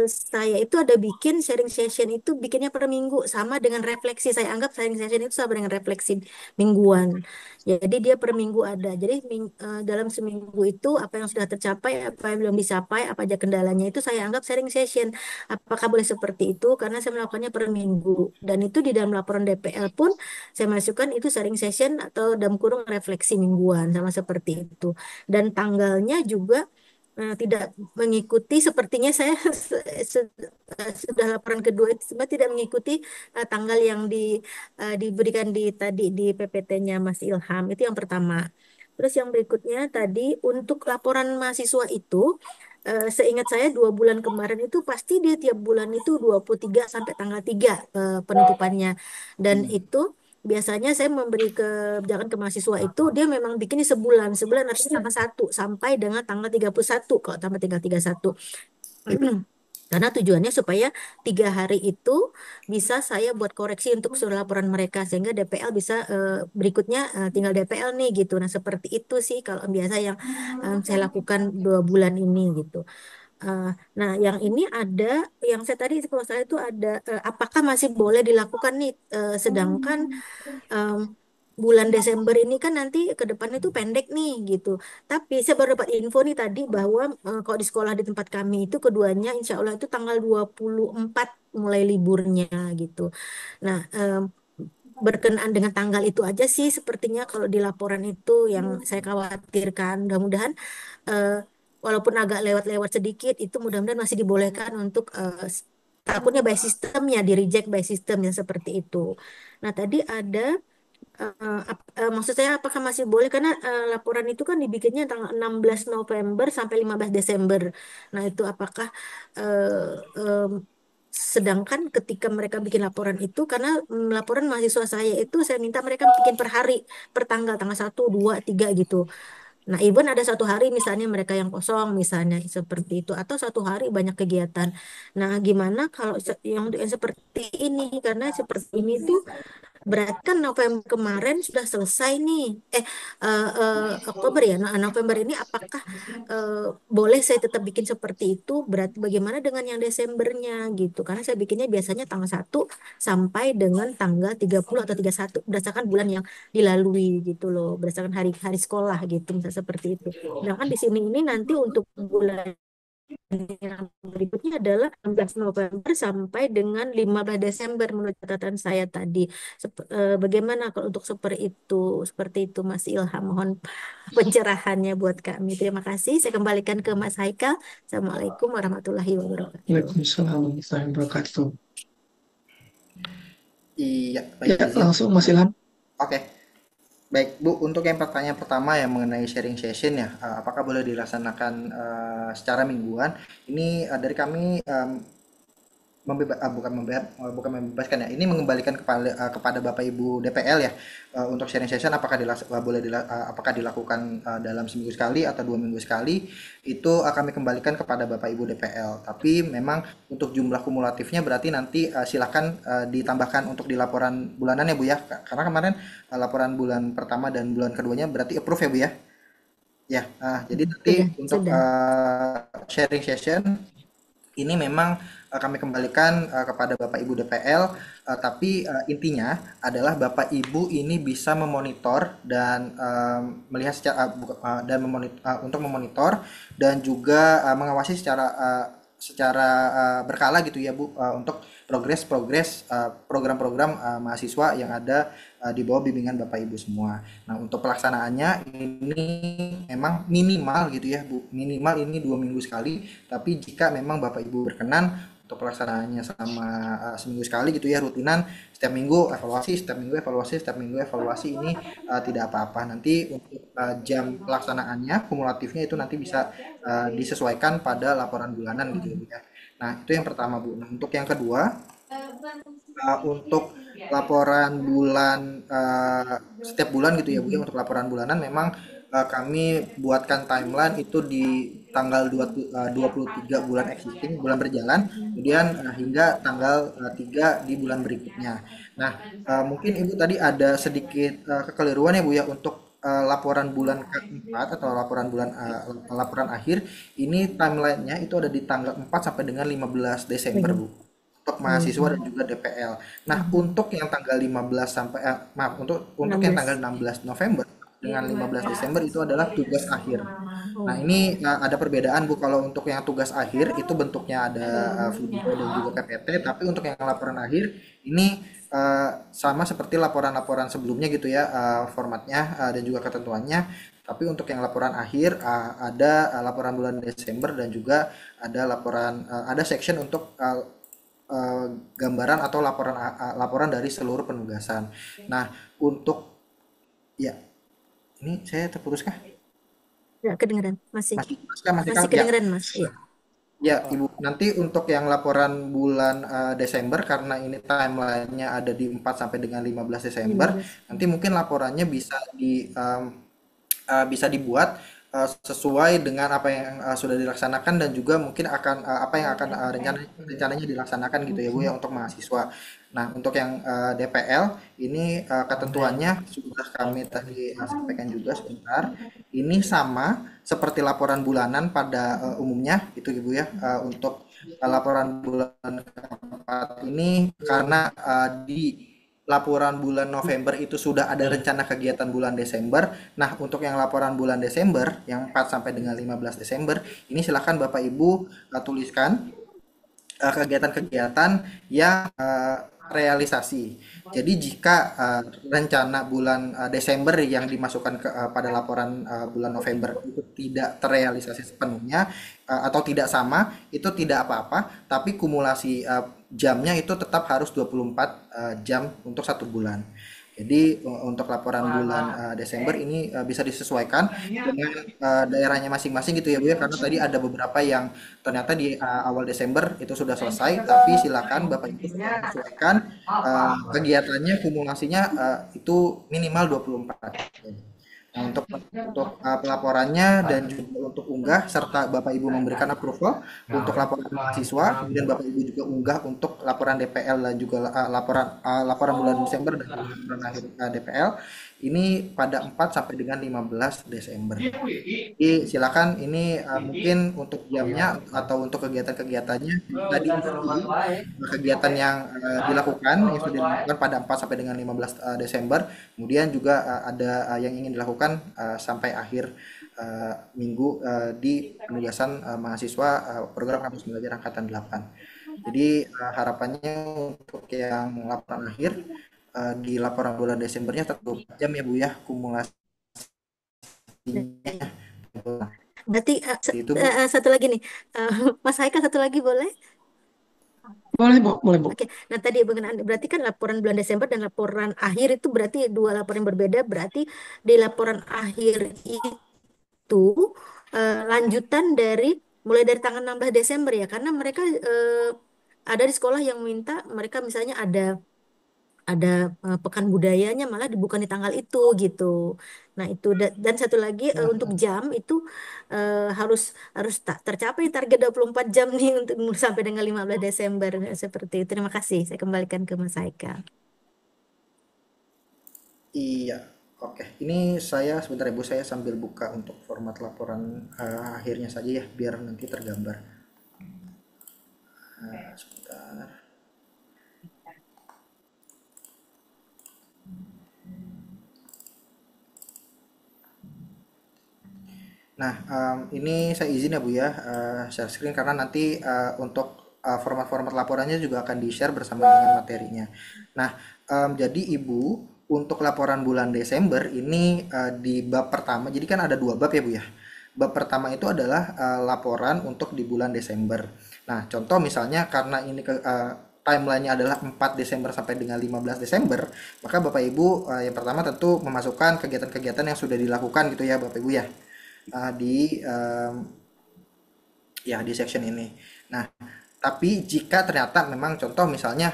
saya itu ada bikin sharing session itu bikinnya per minggu sama dengan refleksi. Saya anggap sharing session itu sama dengan refleksi mingguan. Jadi dia per minggu ada. Jadi dalam seminggu itu apa yang sudah tercapai, apa yang belum dicapai, apa aja kendalanya itu saya anggap sharing session. Apakah boleh seperti itu? Karena saya melakukannya per minggu. Dan itu di dalam laporan DPL pun saya masukkan itu sharing session atau dalam kurung refleksi mingguan sama seperti itu. Dan tanggalnya juga tidak mengikuti sepertinya saya sudah laporan kedua itu sebenarnya tidak mengikuti tanggal yang diberikan di tadi di PPT-nya Mas Ilham itu yang pertama. Terus yang berikutnya tadi untuk laporan mahasiswa itu seingat saya 2 bulan kemarin itu pasti dia tiap bulan itu 23 sampai tanggal 3 penutupannya dan itu biasanya saya memberi kebijakan ke mahasiswa itu dia memang bikinnya sebulan harusnya tanggal 1 sampai dengan tanggal 31 kalau tambah tinggal 31. Karena tujuannya supaya 3 hari itu bisa saya buat koreksi untuk surat laporan mereka sehingga DPL bisa berikutnya tinggal DPL nih gitu. Nah seperti itu sih kalau biasa yang saya lakukan 2 bulan ini gitu. Uh, nah, yang ini ada, yang saya tadi kalau saya itu ada, apakah masih boleh dilakukan nih? Sedangkan um, bulan Desember ini kan nanti ke depan itu pendek nih gitu. Tapi saya baru dapat info nih tadi bahwa kalau di sekolah di tempat kami itu keduanya insya Allah itu tanggal 24 mulai liburnya gitu. Nah, berkenaan dengan tanggal itu aja sih sepertinya kalau di laporan itu yang saya khawatirkan. Mudah-mudahan eh, walaupun agak lewat-lewat sedikit itu mudah-mudahan masih dibolehkan untuk takutnya by sistemnya di reject by sistemnya seperti itu. Nah, tadi ada maksud saya apakah masih boleh karena laporan itu kan dibikinnya tanggal 16 November sampai 15 Desember. Nah, itu apakah sedangkan ketika mereka bikin laporan itu karena laporan mahasiswa saya itu saya minta mereka bikin per hari, per tanggal 1, 2, 3 gitu. Nah, even ada 1 hari misalnya mereka yang kosong misalnya seperti itu atau 1 hari banyak kegiatan. Nah, gimana kalau yang untuk yang seperti ini karena seperti ini tuh berarti kan November kemarin sudah selesai nih. Oktober ya. Nah, November ini apakah boleh saya tetap bikin seperti itu? Berarti bagaimana dengan yang Desembernya gitu? Karena saya bikinnya biasanya tanggal 1 sampai dengan tanggal 30 atau 31 berdasarkan bulan yang dilalui gitu loh, berdasarkan hari-hari sekolah gitu, misalnya seperti itu. Sedangkan di sini ini nanti untuk bulan yang berikutnya adalah 16 November sampai dengan 15 Desember menurut catatan saya tadi. Bagaimana kalau untuk seperti itu Mas Ilham, mohon pencerahannya buat kami. Terima kasih. Saya kembalikan ke Mas Haikal. Assalamualaikum warahmatullahi wabarakatuh. Waalaikumsalam warahmatullahi wabarakatuh. Iya, baik, Ya, langsung Mas Ilham. Oke. Baik, Bu, untuk yang pertanyaan pertama yang mengenai sharing session ya, apakah boleh dilaksanakan secara mingguan? Ini dari kami bukan membebaskan ya. Ini mengembalikan kepada Bapak Ibu DPL ya untuk sharing session apakah dilakukan dalam seminggu sekali atau 2 minggu sekali itu kami kembalikan kepada Bapak Ibu DPL. Tapi memang untuk jumlah kumulatifnya berarti nanti silakan ditambahkan untuk di laporan bulanan ya Bu ya. Karena kemarin laporan bulan pertama dan bulan keduanya berarti approve ya Bu ya. Ya, jadi nanti untuk sharing session ini memang kami kembalikan kepada Bapak Ibu DPL, tapi intinya adalah Bapak Ibu ini bisa memonitor dan melihat secara untuk memonitor dan juga mengawasi secara berkala gitu ya Bu, untuk progres-progres program-program mahasiswa yang ada di bawah bimbingan Bapak Ibu semua. Nah, untuk pelaksanaannya ini memang minimal gitu ya Bu, minimal ini 2 minggu sekali, tapi jika memang Bapak Ibu berkenan untuk pelaksanaannya sama seminggu sekali gitu ya rutinan, setiap minggu evaluasi, setiap minggu evaluasi, setiap minggu evaluasi, ini tidak apa-apa. Nanti untuk jam pelaksanaannya kumulatifnya itu nanti bisa disesuaikan pada laporan bulanan gitu ya Bu ya. Nah, itu yang pertama Bu. Nah, untuk yang kedua, untuk laporan bulan setiap bulan gitu ya Bu ya, untuk laporan bulanan memang kami buatkan timeline itu di tanggal 23 bulan existing, bulan berjalan, kemudian hingga tanggal 3 di bulan berikutnya. Nah, mungkin Ibu tadi ada sedikit kekeliruan ya Bu ya, untuk laporan bulan keempat atau laporan akhir ini timelinenya itu ada di tanggal 4 sampai dengan 15 Desember Bu, untuk mahasiswa dan juga DPL. Nah, untuk yang tanggal 15 sampai maaf, untuk yang tanggal 16 November dengan 15 Desember itu adalah tugas akhir. Nah, ini ada perbedaan Bu, kalau untuk yang tugas akhir itu bentuknya ada video dan juga PPT, tapi untuk yang laporan akhir ini sama seperti laporan-laporan sebelumnya gitu ya, formatnya dan juga ketentuannya. Tapi untuk yang laporan akhir ada laporan bulan Desember dan juga ada ada section untuk gambaran atau laporan dari seluruh penugasan. Nah, untuk ya ini saya terputus kah? Ya, kedengeran. Masih Masih kedengeran, Mas. Iya. Ya, Ibu. Nanti untuk yang laporan bulan Desember, karena ini timelinenya ada di 4 sampai dengan 15 Desember, 15. nanti mungkin laporannya bisa dibuat sesuai dengan apa yang sudah dilaksanakan dan juga mungkin akan apa yang akan rencananya dilaksanakan gitu ya Bu ya, untuk mahasiswa. Nah, untuk yang DPL ini ketentuannya sudah kami tadi sampaikan juga sebentar. Ini sama seperti laporan bulanan pada umumnya itu Ibu ya. Untuk laporan bulan keempat ini karena di laporan bulan November itu sudah ada rencana kegiatan bulan Desember. Nah, untuk yang laporan bulan Desember yang 4 sampai dengan 15 Desember ini silakan Bapak Ibu tuliskan kegiatan-kegiatan yang realisasi. Jadi jika rencana bulan Desember yang dimasukkan pada laporan bulan November itu tidak terrealisasi sepenuhnya atau tidak sama, itu tidak apa-apa, tapi kumulasi jamnya itu tetap harus 24 jam untuk 1 bulan. Jadi untuk laporan bulan Desember ini bisa disesuaikan dengan daerahnya masing-masing gitu ya Bu ya, karena tadi ada beberapa yang ternyata di awal Desember itu sudah selesai, tapi silakan Bapak Ibu sesuaikan kegiatannya kumulasinya itu minimal 24. Nah, untuk pelaporannya dan juga untuk unggah serta Bapak Ibu memberikan approval untuk laporan mahasiswa, kemudian Bapak Ibu juga unggah untuk laporan DPL dan juga laporan bulan Desember dan laporan akhir DPL ini pada 4 sampai dengan 15 Desember. Jadi silakan ini mungkin untuk jamnya atau untuk kegiatan-kegiatannya tadi kegiatan yang dilakukan yang sudah dilakukan pada 4 sampai dengan 15 Desember, kemudian juga ada yang ingin dilakukan sampai akhir minggu di penugasan mahasiswa program kampus belajar angkatan 8. Jadi harapannya untuk yang laporan akhir di laporan bulan Desembernya tetap 24 jam ya Bu ya kumulasinya. Berarti Itu Bu. satu lagi nih, Mas Haikal satu lagi boleh? Boleh Bu, boleh Bu. Oke, nah tadi berkenaan berarti kan laporan bulan Desember dan laporan akhir itu berarti dua laporan yang berbeda. Berarti di laporan akhir itu lanjutan dari mulai dari tanggal 16 Desember ya, karena mereka ada di sekolah yang minta mereka misalnya ada pekan budayanya malah bukan di tanggal itu gitu. Nah, itu dan satu lagi untuk jam itu harus harus tak tercapai target 24 jam nih untuk sampai dengan 15 Desember seperti itu. Terima kasih. Saya kembalikan ke Mas Haikal. Iya, oke. Ini saya sebentar Ibu, saya sambil buka untuk format laporan akhirnya saja ya, biar nanti tergambar. Sebentar. Nah, ini saya izin ya Bu ya, share screen karena nanti untuk format-format laporannya juga akan di-share bersama dengan materinya. Nah, jadi Ibu untuk laporan bulan Desember ini di bab pertama, jadi kan ada dua bab ya Bu ya. Bab pertama itu adalah laporan untuk di bulan Desember. Nah, contoh misalnya karena ini timelinenya adalah 4 Desember sampai dengan 15 Desember, maka Bapak Ibu yang pertama tentu memasukkan kegiatan-kegiatan yang sudah dilakukan gitu ya Bapak Ibu ya di ya di section ini. Nah, tapi jika ternyata memang contoh misalnya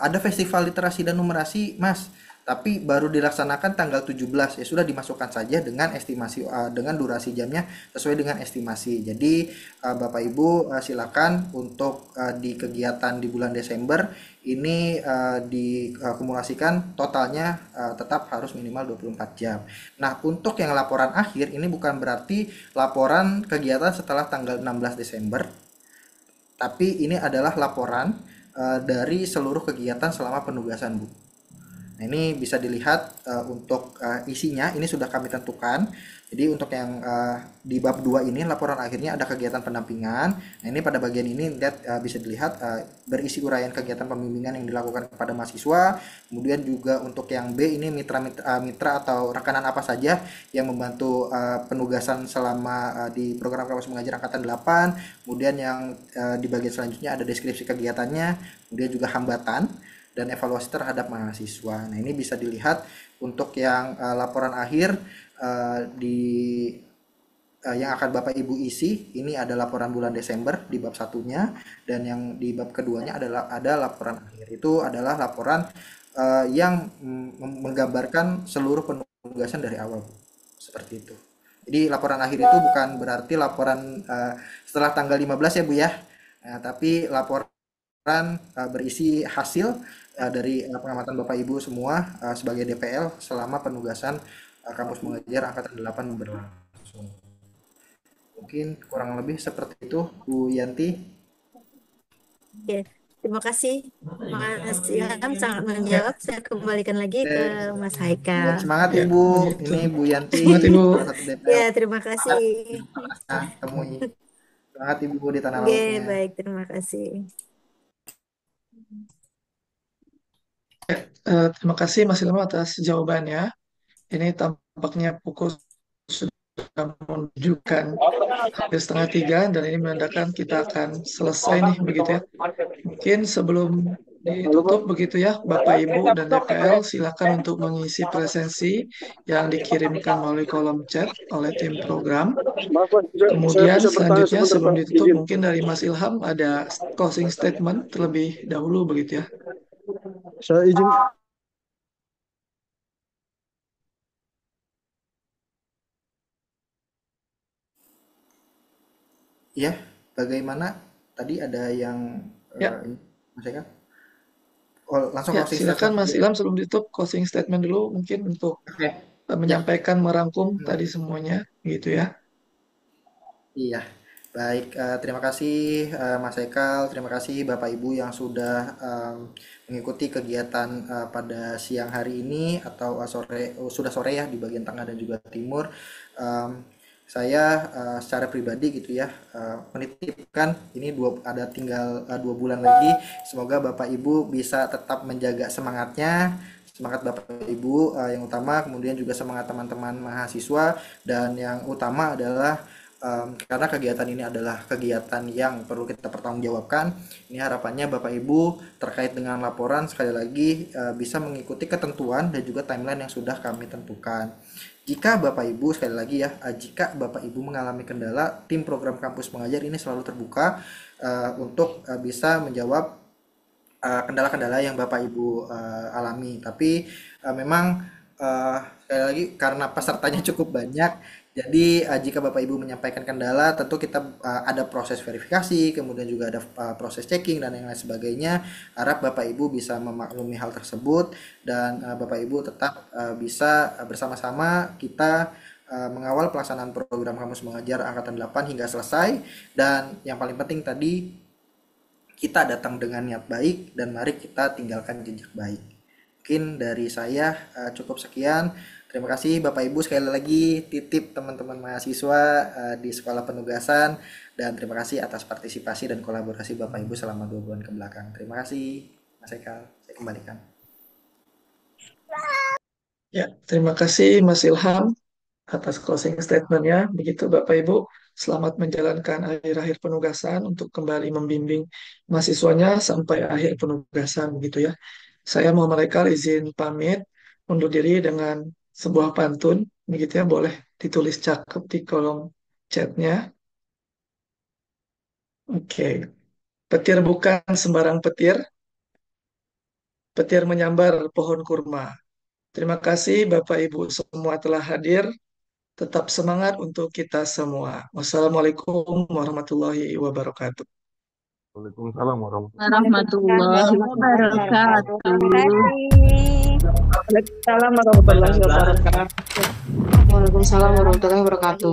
ada festival literasi dan numerasi, Mas, tapi baru dilaksanakan tanggal 17, ya sudah dimasukkan saja dengan estimasi dengan durasi jamnya sesuai dengan estimasi. Jadi Bapak Ibu silakan untuk di kegiatan di bulan Desember ini diakumulasikan totalnya tetap harus minimal 24 jam. Nah, untuk yang laporan akhir ini bukan berarti laporan kegiatan setelah tanggal 16 Desember, tapi ini adalah laporan dari seluruh kegiatan selama penugasan, Bu. Nah, ini bisa dilihat untuk isinya ini sudah kami tentukan. Jadi untuk yang di bab 2 ini laporan akhirnya ada kegiatan pendampingan. Nah, ini pada bagian ini bisa dilihat berisi uraian kegiatan pembimbingan yang dilakukan kepada mahasiswa. Kemudian juga untuk yang B ini mitra atau rekanan apa saja yang membantu penugasan selama di program kampus mengajar angkatan 8. Kemudian yang di bagian selanjutnya ada deskripsi kegiatannya, kemudian juga hambatan dan evaluasi terhadap mahasiswa. Nah, ini bisa dilihat untuk yang laporan akhir yang akan Bapak Ibu isi, ini ada laporan bulan Desember di bab satunya, dan yang di bab keduanya adalah ada laporan akhir. Itu adalah laporan yang menggambarkan seluruh penugasan dari awal, seperti itu. Jadi laporan akhir itu bukan berarti laporan setelah tanggal 15 ya Bu ya, tapi laporan berisi hasil dari pengamatan Bapak Ibu semua sebagai DPL selama penugasan kampus mengajar angkatan 8 berlangsung. Mungkin kurang lebih seperti itu Bu Yanti. Oke, terima kasih Mas Ilham sangat menjawab. Saya kembalikan lagi ke Mas Haikal. Semangat Ya, Ibu. begitu. Ini Bu Yanti. Semangat Ibu. Satu DPL. Ya, terima kasih. Temui. Semangat Ibu di tanah Oke, lautnya. baik, terima kasih. Terima kasih Mas Ilham atas jawabannya. Ini tampaknya pukul sudah menunjukkan hampir setengah 3 dan ini menandakan kita akan selesai nih begitu ya. Mungkin sebelum ditutup begitu ya Bapak Ibu dan DPL silakan untuk mengisi presensi yang dikirimkan melalui kolom chat oleh tim program. Kemudian selanjutnya sebelum ditutup mungkin dari Mas Ilham ada closing statement terlebih dahulu begitu ya. Saya izin. Ya, bagaimana? Tadi ada yang Ya. Mas Eka? Oh, langsung Ya, closing silakan statement Mas dulu. Ilham sebelum ditutup closing statement dulu mungkin untuk Oke. menyampaikan merangkum tadi semuanya gitu ya. Iya, baik. Terima kasih Mas Ekal, terima kasih Bapak Ibu yang sudah mengikuti kegiatan pada siang hari ini atau sudah sore ya di bagian tengah dan juga timur. Saya secara pribadi gitu ya menitipkan ini ada tinggal 2 bulan lagi. Semoga Bapak Ibu bisa tetap menjaga semangatnya. Semangat Bapak Ibu yang utama, kemudian juga semangat teman-teman mahasiswa, dan yang utama adalah karena kegiatan ini adalah kegiatan yang perlu kita pertanggungjawabkan. Ini harapannya Bapak Ibu terkait dengan laporan sekali lagi bisa mengikuti ketentuan dan juga timeline yang sudah kami tentukan. Jika Bapak Ibu sekali lagi ya, jika Bapak Ibu mengalami kendala, tim program kampus mengajar ini selalu terbuka untuk bisa menjawab kendala-kendala yang Bapak Ibu alami. Tapi memang sekali lagi karena pesertanya cukup banyak, jadi jika Bapak Ibu menyampaikan kendala, tentu kita ada proses verifikasi, kemudian juga ada proses checking dan yang lain sebagainya. Harap Bapak Ibu bisa memaklumi hal tersebut dan Bapak Ibu tetap bisa bersama-sama kita mengawal pelaksanaan program kampus mengajar angkatan 8 hingga selesai. Dan yang paling penting tadi, kita datang dengan niat baik dan mari kita tinggalkan jejak baik. Mungkin dari saya cukup sekian. Terima kasih Bapak Ibu sekali lagi titip teman-teman mahasiswa di sekolah penugasan, dan terima kasih atas partisipasi dan kolaborasi Bapak Ibu selama 2 bulan ke belakang. Terima kasih Mas Ekal, saya kembalikan. Ya, terima kasih Mas Ilham atas closing statement-nya. Begitu Bapak Ibu, selamat menjalankan akhir-akhir penugasan untuk kembali membimbing mahasiswanya sampai akhir penugasan begitu ya. Saya Muhammad Ekal izin pamit undur diri dengan sebuah pantun begitu ya, boleh ditulis cakep di kolom chatnya. Oke. Petir bukan sembarang petir, petir menyambar pohon kurma. Terima kasih Bapak Ibu semua telah hadir. Tetap semangat untuk kita semua. Wassalamualaikum warahmatullahi wabarakatuh. Waalaikumsalam warahmatullahi Warahmatullahi wabarakatuh. Waalaikumsalam warahmatullahi wabarakatuh. Waalaikumsalam warahmatullahi wabarakatuh.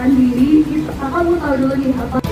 Diri, kamu tahu dulu nih apa